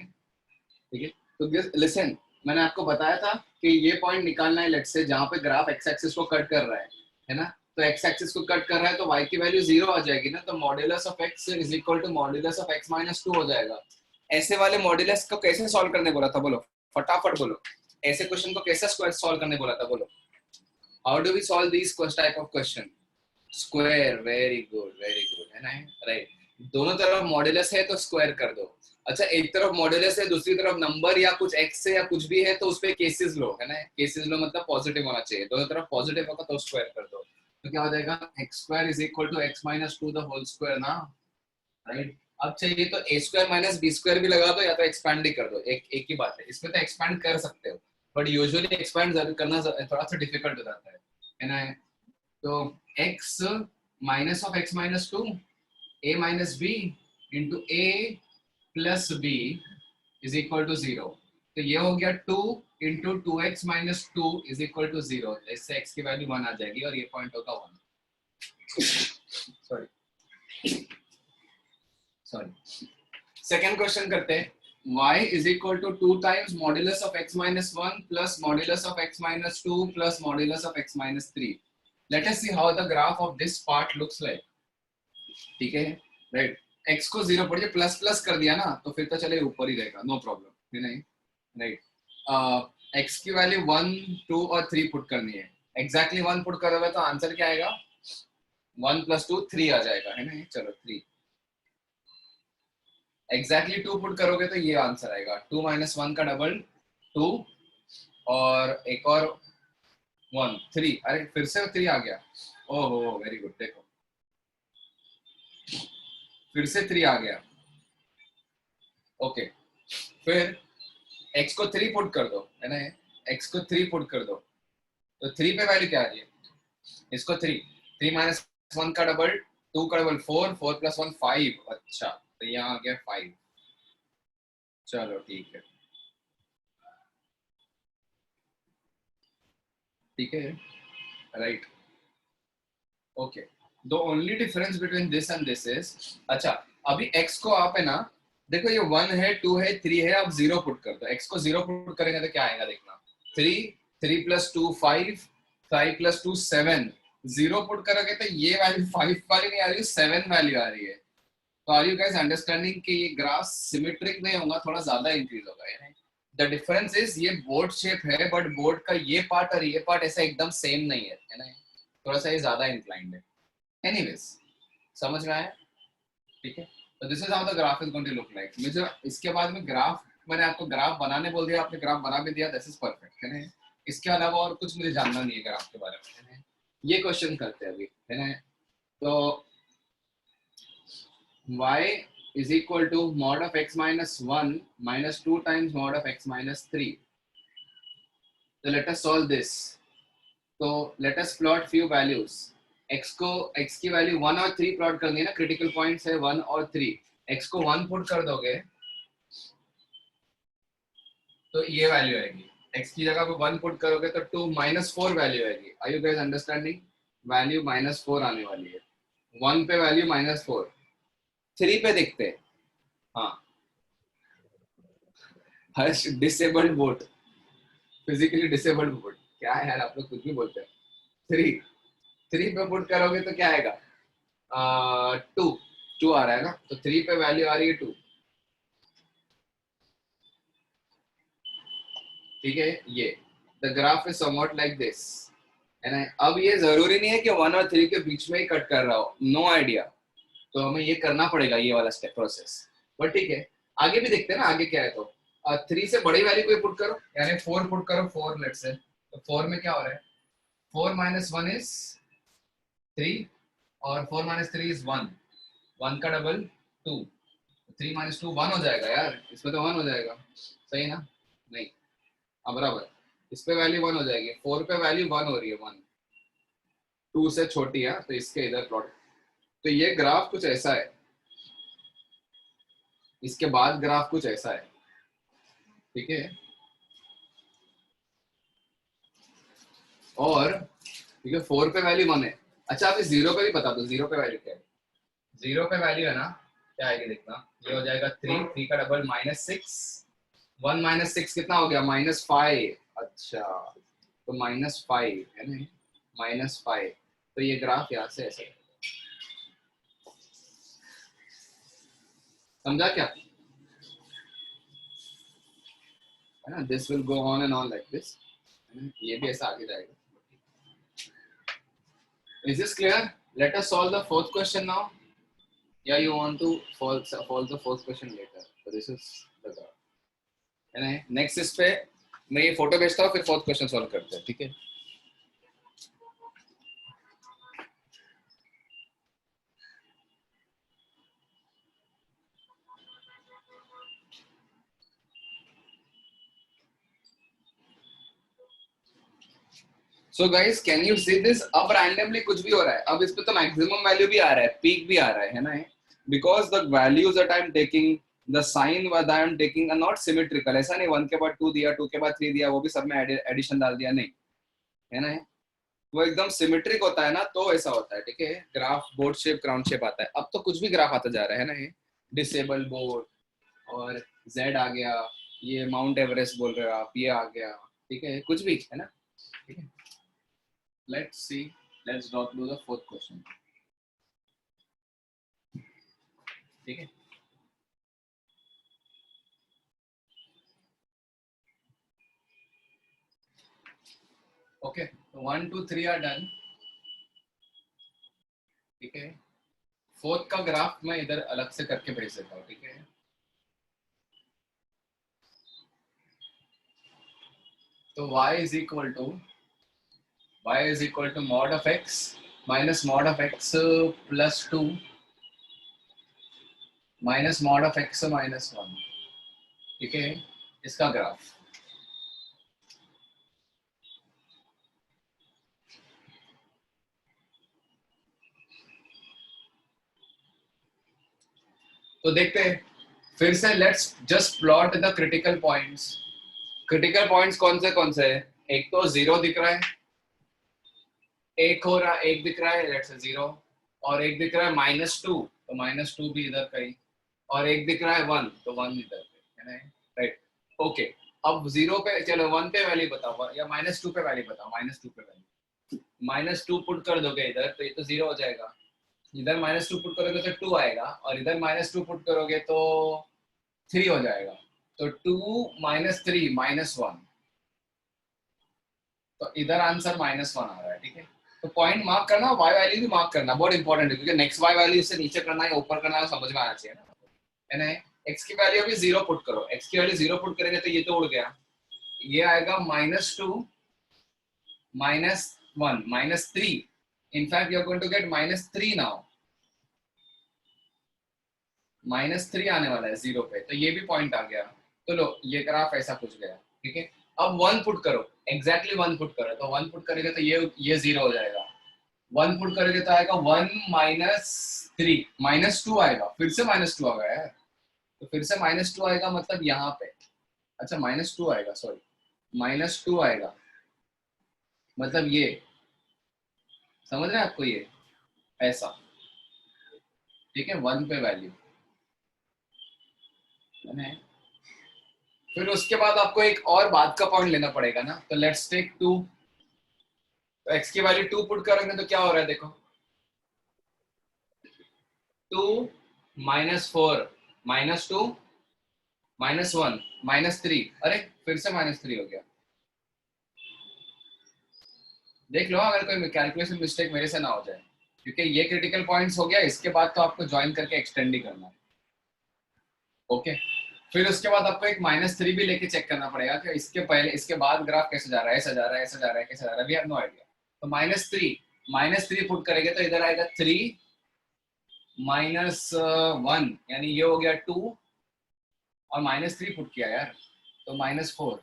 ठीक है, तो लिसन, मैंने आपको बताया था कि ये पॉइंट निकालना है, लेट्स से जहां पे ग्राफ एक्स एक्सिस को कट कर रहा है ना? तो एक्स एक्सिस को कट कर रहा है तो y की वैल्यू 0 आ जाएगी ना, तो modulus of x is equal to modulus of x -2 हो जाएगा। ऐसे वाले मॉड्यूलस को कैसे सॉल्व करने बोला था? बोलो फटाफट बोलो, ऐसे क्वेश्चन को कैसे सॉल्व करने बोला था? बोलो, how do we solve this type of question? Square, very good, है ना? राइट, दोनों तरफ मॉड्यूलस है तो स्क्वायर कर दो। अच्छा, एक तरफ मॉड्यूलस है, दूसरी तरफ नंबर या कुछ एक्स से या कुछ भी है, तो उस पे केसेस लो, है ना? केसेस लो मतलब पॉजिटिव होना चाहिए, दोनों तरफ पॉजिटिव होगा तो स्क्वायर कर दो। तो क्या हो जाएगा? X square is equal to x -2 the whole square ना, राइट? अब चाहिए तो a square minus b square भी लगा दो, या तो एक्सपैंड भी कर दो, एक ही बात है। इसमें तो एक्सपैंड कर सकते हो, बट यूजुअली एक्सपैंड करना थोड़ा सा डिफिकल्ट हो जाता है ना? तो x minus of x -2 a minus b into a plus b is equal to 0। तो ये हो गया 2 into 2x -2 is equal to 0। इससे x की वैल्यू 1 आ जाएगी और ये पॉइंट होगा 1। सॉरी, सेकंड क्वेश्चन करते हैं। y is equal to 2 times modulus of x minus 1 plus modulus of x minus 2 plus modulus of x minus 3. Let us see how the graph of this part looks like. ठीक है, right? x को 0 पढ़िए, plus plus कर दिया ना तो फिर तो चले ऊपर ही रहेगा, नो प्रॉब्लम, है नहीं? राइट, x की वैल्यू 1, 2 और 3 पुट करनी है। एग्जैक्टली 1 पुट करोगे तो आंसर क्या आएगा? 1 + 2 3 आ जाएगा, है ना? चलो 3, एग्जैक्टली 2 पुट करोगे तो ये आंसर आएगा, 2 - 1 का डबल 2 और एक और 1 3, अरे फिर से 3 आ गया, ओहो वेरी गुड, देखो फिर से 3 आ गया। ओके फिर x को 3 पुट कर दो, है ना, x को 3 पुट कर दो, तो 3 पे वैल्यू क्या आ रही है, इसको 3 3 - 1 का डबल 2 का डबल 4 4 + 1 5, अच्छा तो यहाँ आ गया 5। चलो ठीक है, ठीक है, right, okay. The only difference between this and this is, अच्छा अभी x को आप है ना, देखो ये 1 है 2 है 3 है, आप 0 पुट कर दो, x को 0 पुट करेंगे तो क्या आएगा देखना, 3 3 + 2 5 5 + 2 7, 0 पुट करोगे तो ये वैल्यू 5 वाली नहीं आ रही, 7 वैल्यू आ रही है। तो आर यू गाइस अंडरस्टैंडिंग कि ये ग्राफ सिमेट्रिक नहीं होगा, थोड़ा ज्यादा इंक्रीज होगा, यानी द डिफरेंस इज ये बोर्ड शेप है बट बोर्ड का ये पार्ट और ये पार्ट ऐसा एकदम सेम नहीं है ना, थोड़ा सा ये ज्यादा इंक्लाइंड है। एनीवेज समझ में आया, ठीक है। तो this is how the graph is going to look like. मुझे इसके बाद में ग्राफ, मैंने आपको ग्राफ बनाने बोल दिया, आपने ग्राफ बना भी दिया, दिस इज परफेक्ट, है ना। इसके अलावा और कुछ मुझे जानना नहीं है ग्राफ के बारे में, है ना। ये क्वेश्चन करते हैं अभी, है ना। तो y is equal to mod of x minus 1 minus 2 times mod of x minus 3. So let us solve this. So let us plot few values. x को x की वैल्यू 1 और 3 प्लॉट करनी है ना, क्रिटिकल पॉइंट्स है 1 और 3। x को 1 put कर दोगे तो ये वैल्यू आएगी, x की जगह पे 1 पुट करोगे तो 2 -4 वैल्यू आएगी। Are you guys understanding, value -4 आने वाली है, 1 पे वैल्यू -4, 3 पे देखते हैं। हाँ Harsh disabled bot, physically disabled bot, क्या है यार आप लोग कुछ भी बोलते हैं। 3 पे पुट करोगे तो क्या आएगा, 2 2 आ रहा है ना, तो 3 पे वैल्यू आ रही है 2, ठीक है। ये the graph is somewhat like this, है ना। अब ये जरूरी नहीं है कि 1 और 3 के बीच में ही कट कर रहा हो, नो आइडिया, तो हमें ये करना पड़ेगा ये वाला स्टेप प्रोसेस, बट ठीक है। आगे भी देखते हैं ना, आगे क्या है। तो 3 से बड़ी वैल्यू कोई पुट करो, यानी 4 पुट करो, 4 लेट्स से, तो 4 में क्या हो रहा है, 4 - 1 इज 3 और 4 - 3 इज 1, 1 का डबल 2, 3 - 2 1 हो जाएगा यार, इसमें तो 1 हो जाएगा, सही ना, नहीं, हाँ बराबर, इस पे वैल्यू 1 हो जाएगी, 4 पे वैल्यू 1 हो रही है, 1 2 से छोटी है, तो इसके इधर प्लॉट। तो ये ग्राफ कुछ ऐसा है, इसके बाद ग्राफ कुछ ऐसा है, ठीक है। और ठीक है 4 पे वैल्यू 1 है, अच्छा आप इस 0 पे भी बता दो, 0 पे वैल्यू क्या है, 0 पे वैल्यू है ना, क्या आएगी देखना, ये हो जाएगा 3 3 का डबल -6, 1 - 6 कितना हो गया, -5, अच्छा तो -5 है ना, -5, तो ये ग्राफ यहाँ से ऐसे, समझा क्या, है ना। This will go on and on like this, ये भी ऐसा आगे जाएगा। Is this clear, let us solve the fourth question now, या you want to solve the fourth question later, so this is the graph, है ना। Next इस पे मैं ये फोटो भेजता हूँ, फिर फोर्थ क्वेश्चन सॉल्व करते हैं, ठीक है। So guys can you see this, अब रैंडमली कुछ भी हो रहा है, अब इस पे तो मैक्सिमम वैल्यू भी आ रहा है, पीक भी आ रहा है ना, because the values that I am taking, the sign that I am taking are not symmetrical, ऐसा नहीं 1 के बाद 2 दिया, 2 के बाद 3 दिया, वो भी सब में एडिशन डाल दिया, नहीं, है ना। वो एकदम सिमेट्रिक होता है ना, तो ऐसा होता है, ठीक है। Graph board shape crown shape आता है, अब तो कुछ भी ग्राफ आता जा रहा है ना, ये डिसेबल बोर्ड और जेड आ गया, ये माउंट एवरेस्ट बोल रहे हो आप, ये आ गया, ठीक है, कुछ भी है ना, ठीक है। Let's see, let's draw through the fourth question, ठीक है। ओके 1 2 3 आर डन, ठीक है। फोर्थ का ग्राफ मैं इधर अलग से करके भेज देता हूँ, ठीक है। तो y is equal to mod of x minus mod of x plus 2 minus mod of x minus 1, ठीक है, इसका ग्राफ। तो देखते हैं फिर से, let's just plot the critical points. Critical points कौन से है? एक तो 0 दिख रहा है, एक दिख रहा है, लेट्स से 0, और एक दिख रहा है -2, तो -2 भी इधर कहीं, और एक दिख रहा है 1, तो 1 इधर पे, है ना, राइट। ओके, अब 0 पे चलो, 1 पे वैल्यू बताओ या -2 पे वैल्यू बताओ। -2 पे वैल्यू, -2 पुट कर दोगे इधर तो ये तो 0 हो जाएगा, इधर -2 पुट करोगे तो 2 आएगा, और इधर -2 पुट करोगे तो 3 हो जाएगा। तो 2 -3 -1, तो इधर आंसर -1 आ रहा है, ठीक है। तो पॉइंट मार्क करना, वाई वैल्यू भी मार्क करना बहुत इंपॉर्टेंट है, क्योंकि नेक्स्ट वाई वैल्यू से नीचे करना है या ऊपर करना है समझ में आना चाहिए ना, है ना। एक्स की वैल्यू भी 0 पुट करो, एक्स की वैल्यू 0 पुट करेंगे तो ये तो उड़ गया, ये आएगा -2 -1 -3, in fact you are going to get -3 now, -3 आने वाला है 0 पे, तो ये भी पॉइंट आ गया। तो लो, ये ग्राफ ऐसा कुछ गया, ठीक है। अब 1 पुट करो, एग्जैक्टली 1 पुट करो, तो 1 पुट करेगा तो ये 0 हो जाएगा, 1 पुट करोगे तो आएगा 1 -3 -2 आएगा, फिर से -2 आ गया यार, तो फिर से -2 आएगा, मतलब यहाँ पे, अच्छा -2 आएगा, सॉरी -2 आएगा, मतलब ये, समझ रहे हैं आपको, ये ऐसा, ठीक है, 1 पे वैल्यू, फिर उसके बाद आपको एक और बात का पॉइंट लेना पड़ेगा ना, तो लेट्स टेक 2, तो x की वैल्यू 2 पुट करेंगे तो क्या हो रहा है देखो, 2 -4 -2 -1 -3, अरे फिर से -3 हो गया, देख लो अगर कोई कैलकुलेशन मिस्टेक मेरे से ना हो जाए, क्योंकि ये क्रिटिकल पॉइंट्स हो गया, इसके बाद तो आपको ज्वाइन करके एक्सटेंड ही करना है, ओके। फिर उसके बाद आपको एक -3 भी लेके चेक करना पड़ेगा कि इसके पहले इसके बाद ग्राफ कैसे जा रहा है, ऐसा जा रहा है, ऐसा जा रहा है, कैसे जा रहा है, वी हैव नो आइडिया। तो -3 पुट करेंगे तो इधर आएगा 3 -1, यानी ये हो गया 2, और -3 पुट किया यार, तो -4,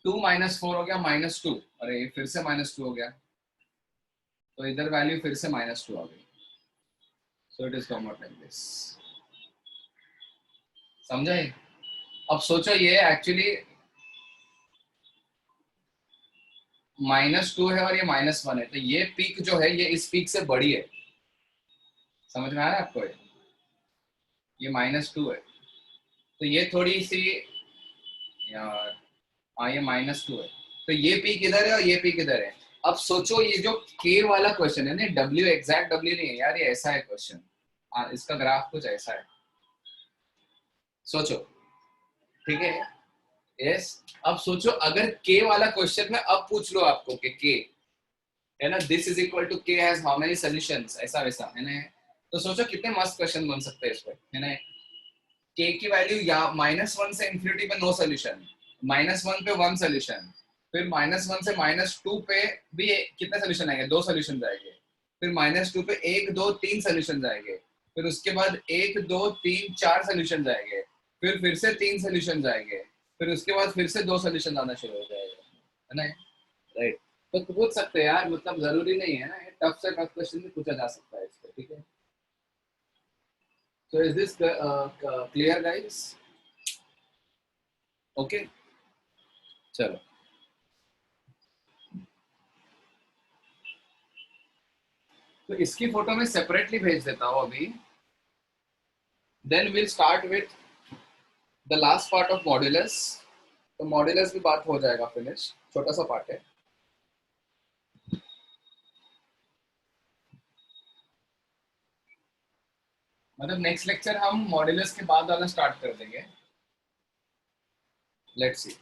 2 -4 हो गया -2, अरे ये फिर से -2 हो गया, तो इधर वैल्यू फिर से -2 आ गई, so it is come out like this, समझे। अब सोचो ये एक्चुअली -2 है और ये -1 है, तो ये पीक जो है ये इस पीक से बड़ी है, समझ में आ रहा है आपको, ये -2 है, तो ये थोड़ी सी, यार हाँ ये -2 है, तो ये पीक इधर है और ये पीक इधर है। अब सोचो ये जो k वाला क्वेश्चन है ना, W एग्जैक्ट W नहीं है यार, ये ऐसा है क्वेश्चन, इसका ग्राफ कुछ ऐसा है, सोचो, ठीक है, यस। अब सोचो अगर k वाला क्वेश्चन में अब पूछ लो आपको कि k है ना, this is equal to k has how many solutions, ऐसा वैसा है ना, तो सोचो कितने मस्त क्वेश्चन बन सकते हैं इस पे, है ना। k की वैल्यू या -1 से इंफिनिटी पे नो सोल्यूशन, -1 पे 1 सोल्यूशन, फिर -1 से -2 पे भी कितने सोल्यूशन आएंगे, 2 सोल्यूशन आएंगे, फिर -2 पे 1 2 3 सोल्यूशन आएंगे, फिर उसके बाद 1 2 3 4 सोल्यूशन आएंगे, फिर से 3 सोल्यूशन आएंगे, फिर उसके बाद फिर से 2 सोल्यूशन आना शुरू हो जाएगा, है ना, राइट। तो पूछ सकते हैं यार, मतलब जरूरी नहीं है ना, टफ से टफ क्वेश्चन भी पूछा जा सकता है इसको, ठीक है। So is this clear guys? Okay, चलो, तो इसकी फोटो मैं सेपरेटली भेज देता हूँ अभी, then will start with the last part of modulus, तो मॉड्यूलस भी बात हो जाएगा फिनिश, छोटा सा पार्ट है। मतलब नेक्स्ट लेक्चर हम मॉड्यूलस के बाद वाला स्टार्ट कर देंगे, लेट्स सी,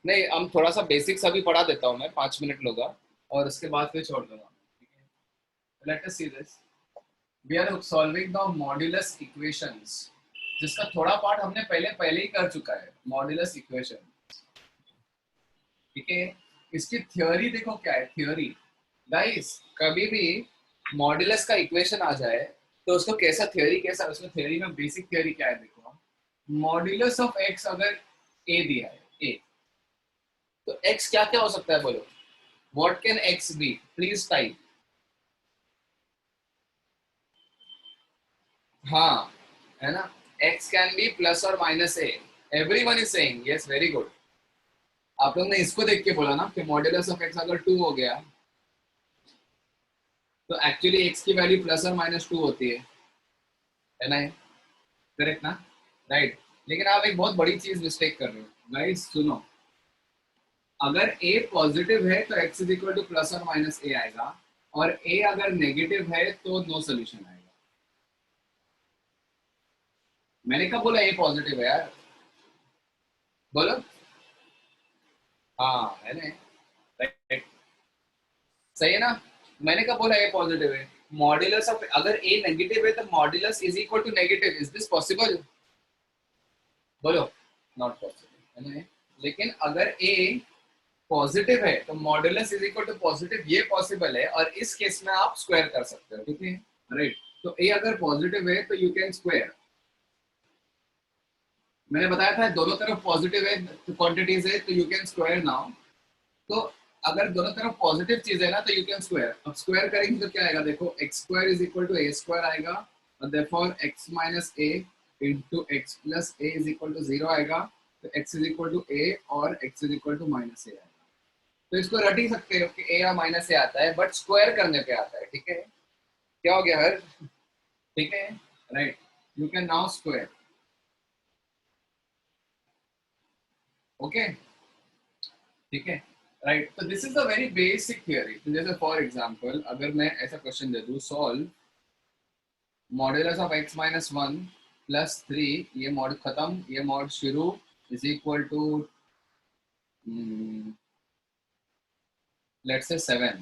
नहीं हम थोड़ा सा बेसिक्स अभी पढ़ा देता हूँ मैं, 5 मिनट लूंगा, और उसके बाद फिर छोड़ दूंगा, let us see this, we are solving the modulus equations, जिसका थोड़ा पार्ट हमने पहले ही कर चुका है, मॉड्यूलस इक्वेशन, ठीक है। इसकी थ्योरी देखो क्या है, थ्योरी गाइस, कभी भी मॉड्यूलस का इक्वेशन आ जाए तो उसको कैसा थ्योरी, कैसा उसमें थ्योरी में बेसिक थ्योरी क्या है देखो, मॉड्यूलस ऑफ एक्स अगर ए दिया है ए, तो एक्स क्या क्या हो सकता है बोलो, what can X be, please type. हाँ, है ना, x कैन बी प्लस और minus A, everyone is saying yes, very good. आप लोग ने इसको देख के बोला ना कि मॉड्यूलस ऑफ x अगर 2 हो गया तो एक्चुअली x की वैल्यू प्लस और माइनस 2 होती है ना, करेक्ट ना, राइट। लेकिन आप एक बहुत बड़ी चीज मिस्टेक कर रहे हो गाइस, सुनो, अगर a पॉजिटिव है तो x is equal to plus और माइनस ए आएगा, और a अगर नेगेटिव है तो नो सोल्यूशन आएगा। मैंने कब बोला a पॉजिटिव है यार, बोलो। हाँ है ना, राइट, सही है ना, मैंने कब बोला ए पॉजिटिव है, मॉड्यूलस ऑफ, अगर ए नेगेटिव है तो modulus is equal to negative, is this possible, बोलो, नॉट पॉसिबल, है ना। लेकिन अगर ए पॉजिटिव है तो modulus is equal to positive, ये पॉसिबल है, और इस केस में आप स्क्वायर कर सकते हो, ठीक है, राइट। तो ए अगर पॉजिटिव है तो यू कैन स्क्वायर, मैंने बताया था दोनों तरफ पॉजिटिव है क्वांटिटीज है तो यू कैन स्क्वायर नाउ। तो अगर दोनों तरफ पॉजिटिव चीज है ना तो यू कैन स्क्वायर, अब स्क्वायर करेंगे तो क्या आएगा देखो, X square is equal to A square आएगा, और therefore X minus A into X plus A is equal to 0 आएगा, तो X is equal to A और X is equal to minus A आएगा। तो इसको रट ही सकते हो कि ए या माइनस ए आता है, बट स्क्वायर करने पे आता है, ठीक है, क्या हो गया हर, ठीक है, right, you can now square, okay, ठीक है, राइट। तो this is a very basic theory. तो जैसे फॉर एग्जांपल अगर मैं ऐसा क्वेश्चन दे दूं, solve modulus of x minus 1 plus 3, ये मॉड खत्म, ये मॉड शुरू, is equal to let's say 7,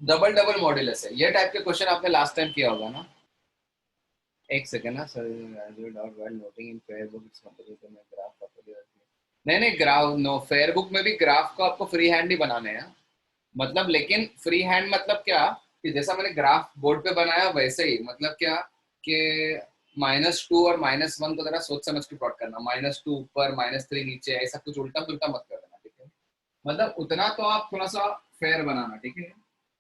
double double modulus है, ये टाइप के क्वेश्चन आपने लास्ट टाइम किया होगा ना। एक सेकंड ना sir, doubt while noting in fair book it's comparative में ग्राफ प्रॉपर्टी, नहीं नहीं, ग्राफ नो, फेयर बुक में भी ग्राफ को आपको फ्री हैंड ही बनाने हैं, मतलब, लेकिन फ्री हैंड मतलब क्या, कि जैसा मैंने ग्राफ बोर्ड पे बनाया वैसे ही, मतलब क्या कि -2 और -1 को जरा सोच समझ के प्लॉट करना, -2 ऊपर -3 नीचे, ऐसा कुछ उल्टा पुल्टा मत कर देना, ठीक है, मतलब उतना तो आप थोड़ा सा फेयर बनाना, ठीक है,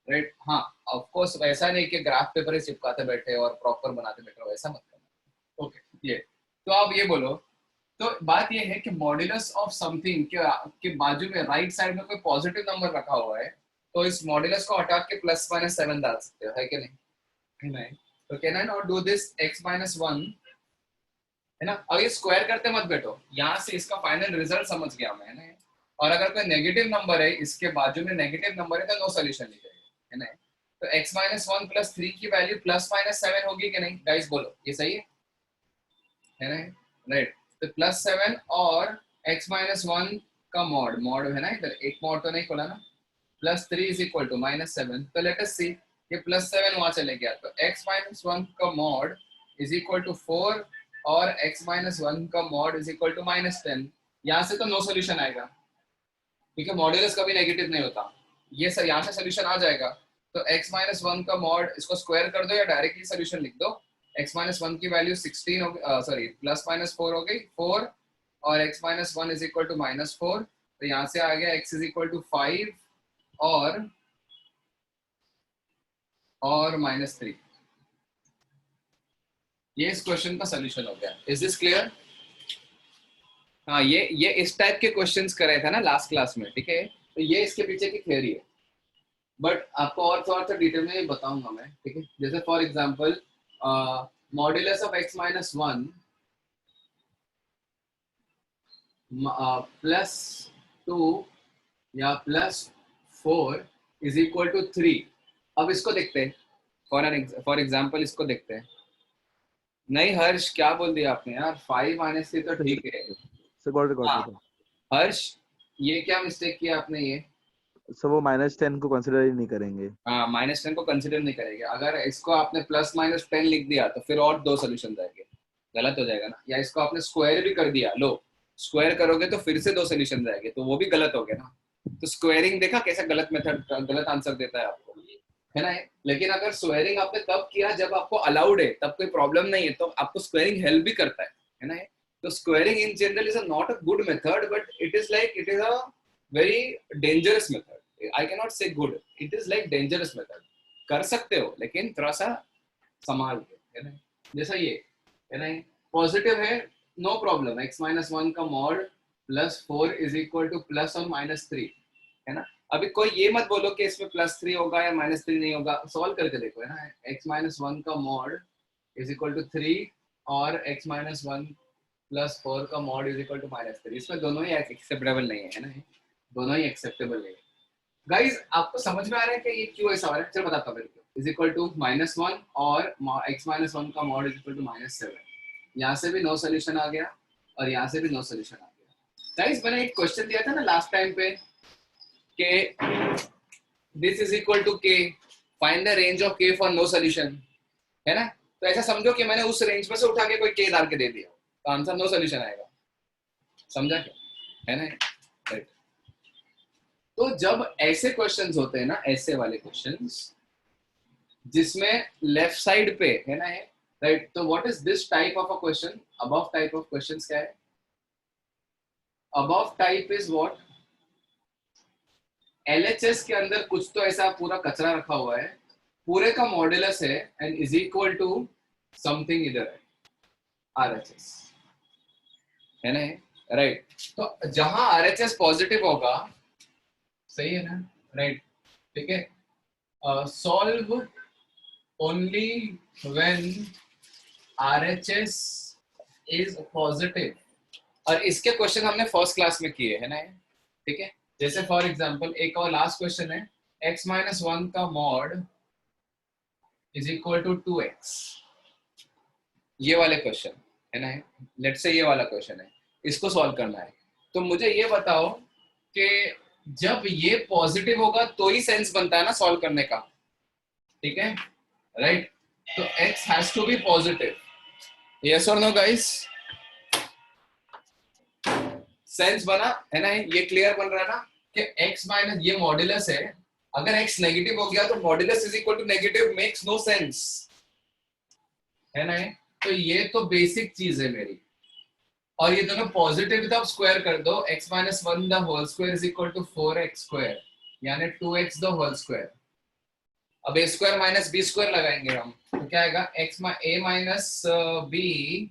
राइट। हाँ, ऑफ कोर्स वैसा नहीं कि ग्राफ पेपर ही चिपकाते बैठे और प्रॉपर बनाते बैठे, वैसा मत करना, ओके। ये तो आप ये बोलो, तो बात ये है कि मॉड्यूलस ऑफ समथिंग के बाजू में राइट साइड में कोई पॉजिटिव नंबर रखा हुआ है, तो इस मॉड्यूलस को हटा के प्लस माइनस 7 डाल सकते हो, है कि नहीं, है नहीं, तो can I not do this x minus 1, है ना। और ये स्क्वायर करते मत बैठो, यहाँ से इसका फाइनल रिजल्ट समझ गया मैं, है ना। और अगर कोई नेगेटिव नंबर है, इसके बाजू में नेगेटिव नंबर है तो नो सोल्यूशन लिखेगा, है ना। तो x माइनस 1 प्लस 3 की वैल्यू प्लस माइनस 7 होगी कि नहीं, गाइस बोलो, ये सही है ना, राइट। तो +7 और x माइनस 1 का मॉड, मॉड है ना, इधर एक मॉड तो नहीं खोला ना, +3 इज इक्वल टू -7, तो लेट अस सी, ये +7 वहां चले गया, तो x माइनस 1 का मॉड इज इक्वल टू 4, और x माइनस 1 का मॉड इज इक्वल टू -10, यहाँ से तो नो सोल्यूशन आएगा, क्योंकि मॉड्यूलस कभी नेगेटिव नहीं होता, ये सर यहाँ से सोल्यूशन आ जाएगा। तो x माइनस 1 का मॉड, इसको स्क्वायर कर दो या डायरेक्टली सोल्यूशन लिख दो, x माइनस 1 की वैल्यू 16 हो गई, सॉरी प्लस माइनस 4 हो गई 4, और x minus 1 is equal to -4, तो यहाँ से आ गया x इज इक्वल टू 5 और -3, ये इस क्वेश्चन का सोल्यूशन हो गया। Is this clear? हाँ, ये इस टाइप के क्वेश्चंस करे थे ना लास्ट क्लास में, ठीक है, तो ये इसके पीछे की थ्योरी है, बट आपको और थोड़ा सा डिटेल में बताऊंगा मैं, ठीक है। जैसे for example modulus of x minus 1 +2 या +4 इज इक्वल टू 3। अब इसको देखते हैं, फॉर एग्जांपल इसको देखते हैं। नहीं हर्ष, क्या बोल दिया आपने यार, 5 -3 तो ठीक है। रिकॉर्ड हाँ हर्ष, ये क्या मिस्टेक किया आपने, ये सर वो -10 को कंसिडर ही नहीं करेंगे। हाँ, -10 को कंसिडर नहीं करेंगे, अगर इसको आपने +-10 लिख दिया तो फिर और 2 सोल्यूशन आएंगे, गलत हो जाएगा ना। या इसको आपने स्क्वायर भी कर दिया, लो स्क्वायर करोगे तो फिर से 2 सोल्यूशन आएंगे, तो वो भी गलत हो गया ना। तो स्क्वायरिंग देखा कैसा गलत मेथड, गलत आंसर देता है आपको, है ना। लेकिन अगर स्क्वायरिंग आपने तब किया जब आपको अलाउड है, तब कोई प्रॉब्लम नहीं है, तो आपको स्क्वायरिंग हेल्प भी करता है ना। तो squaring in general is not a good method, but it is a very dangerous method. I can not say good, it is like dangerous method. कर सकते हो लेकिन थोड़ा सा संभाल के, है ना। जैसा ये, है ना, पॉजिटिव है, no problem, x minus one का mod plus 4 is equal to plus और माइनस 3, है ना। अभी कोई ये मत बोलो कि इसमें +3 होगा या -3 नहीं होगा, सॉल्व करके देखो, है ना। x माइनस वन का मॉड इज इक्वल टू 3 और x माइनस वन प्लस 4 का मॉड इज इक्वल टू -3, इसमें दोनों ही एक्सेप्टेबल नहीं है ना, दोनों ही एक्सेप्टेबल नहीं है। गाइस आपको समझ में आ रहा है कि ये क्यों ऐसा हो रहा है? चलो बताता हूँ मेरे को। इज इक्वल टू -1 और x माइनस वन का मॉड इज इक्वल टू -7, यहाँ से भी नो सोल्यूशन आ गया और यहाँ से भी नो सोल्यूशन आ गया। गाइस मैंने एक क्वेश्चन दिया था ना लास्ट टाइम पे कि this is equal to k, find the range of k for no solution, है ना। तो ऐसा समझो कि मैंने उस रेंज में से उठा के कोई k डाल के दे दिया, तो आंसर नो सोल्यूशन आएगा, समझा क्या, है ना। राइट। तो जब ऐसे क्वेश्चंस होते हैं ना, ऐसे वाले क्वेश्चंस जिसमें लेफ्ट साइड पे, है ना, है राइट, तो what is this type of a question? Above type of questions क्या है? Above type is what? LHS के अंदर कुछ तो ऐसा पूरा कचरा रखा हुआ है, पूरे का मॉड्यूलस है and is equal to something इधर है, RHS, है ना, राइट। तो जहां RHS पॉजिटिव होगा, सही है ना, राइट, ठीक है, solve only when RHS is positive. और इसके क्वेश्चन हमने फर्स्ट क्लास में किए, है ना, ठीक है। जैसे फॉर एग्जांपल एक और लास्ट क्वेश्चन है, x माइनस वन का mod is equal to 2x, ये वाले क्वेश्चन, है ना, लेट्स से ये वाला क्वेश्चन है, इसको सॉल्व करना है। तो मुझे ये बताओ कि जब ये पॉजिटिव होगा तो ही सेंस बनता है ना सॉल्व करने का, ठीक है, राइट। तो x has to be positive, yes और नो गाइस? सेंस बना, है ना, ये क्लियर बन रहा है ना कि x माइनस ये मॉड्यूलस है, अगर x नेगेटिव हो गया तो modulus is equal to negative, makes no sense, है ना। तो ये तो बेसिक चीज है मेरी। और ये दोनों पॉजिटिव तो आप स्क्वायर कर दो, x minus one the whole square is equal to 4x square, यानी 2x द होल स्क्वायर। अब a square minus b square लगाएंगे हम, तो क्या आएगा? a minus b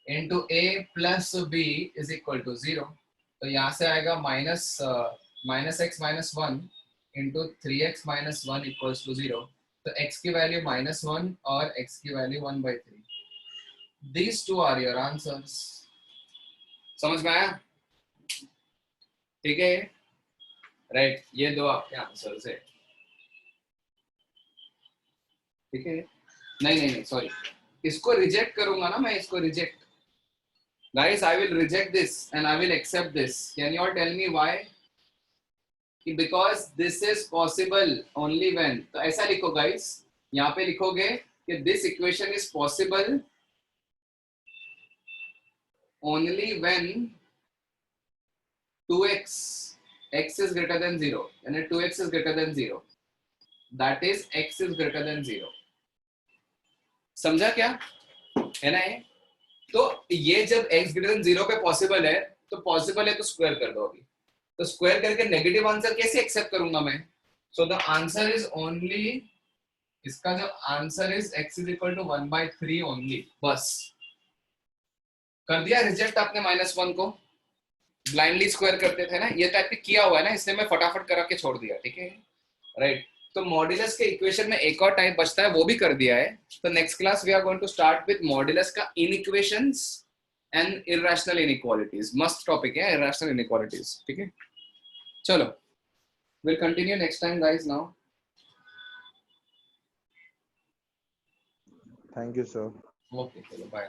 into a plus b is equal to 0। तो यहाँ से आएगा minus x minus one into 3x minus one equals to 0। तो x की वैल्यू -1 और x की value 1/3। These two are your answers. समझ में आया? ठीक है, राइट, ये दो आपके आंसर्स है, ठीक है। नहीं नहीं नहीं सॉरी, इसको रिजेक्ट करूंगा ना मैं, इसको reject. Guys, I will reject this and I will accept this. Can you all tell me why? Because this is possible only when, तो ऐसा लिखो गाइस, यहाँ पे लिखोगे कि this equation is possible only when 2x x is greater than 0, यानी 2x is greater than 0, that is x is greater than 0। समझा क्या, है ना ये? तो ये जब x greater than 0 पे पॉसिबल है, तो पॉसिबल है तो स्क्वायर कर दो अभी। तो स्क्वायर करके नेगेटिव आंसर कैसे एक्सेप्ट करूंगा मैं? So the answer is only, इसका जो answer is x is equal to 1/3 only, बस। कर दिया रिजेक्ट आपने -1 को, ब्लाइंडली स्क्वायर करते थे ना, ये टाइप पे किया हुआ है ना, इसलिए मैं फटाफट करा के छोड़ दिया, ठीक है, राइट। तो मॉड्यूलस के इक्वेशन में एक और टाइप बचता है, वो भी कर दिया है। तो next class we are going to start with modulus का इनइक्वेशंस एंड इररेशनल इनइक्वालिटीज। मस्त टॉपिक है इररेशनल इनइक्वालिटीज, ठीक है। चलो, we'll continue next time guys now. Thank you, sir. Okay, chalo, bye.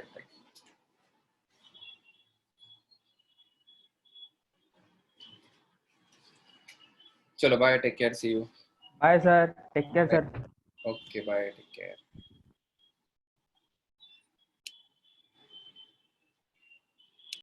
Chalo, bye, take care, see you. Bye, sir. Take care, Bye. sir. Okay, bye, take care.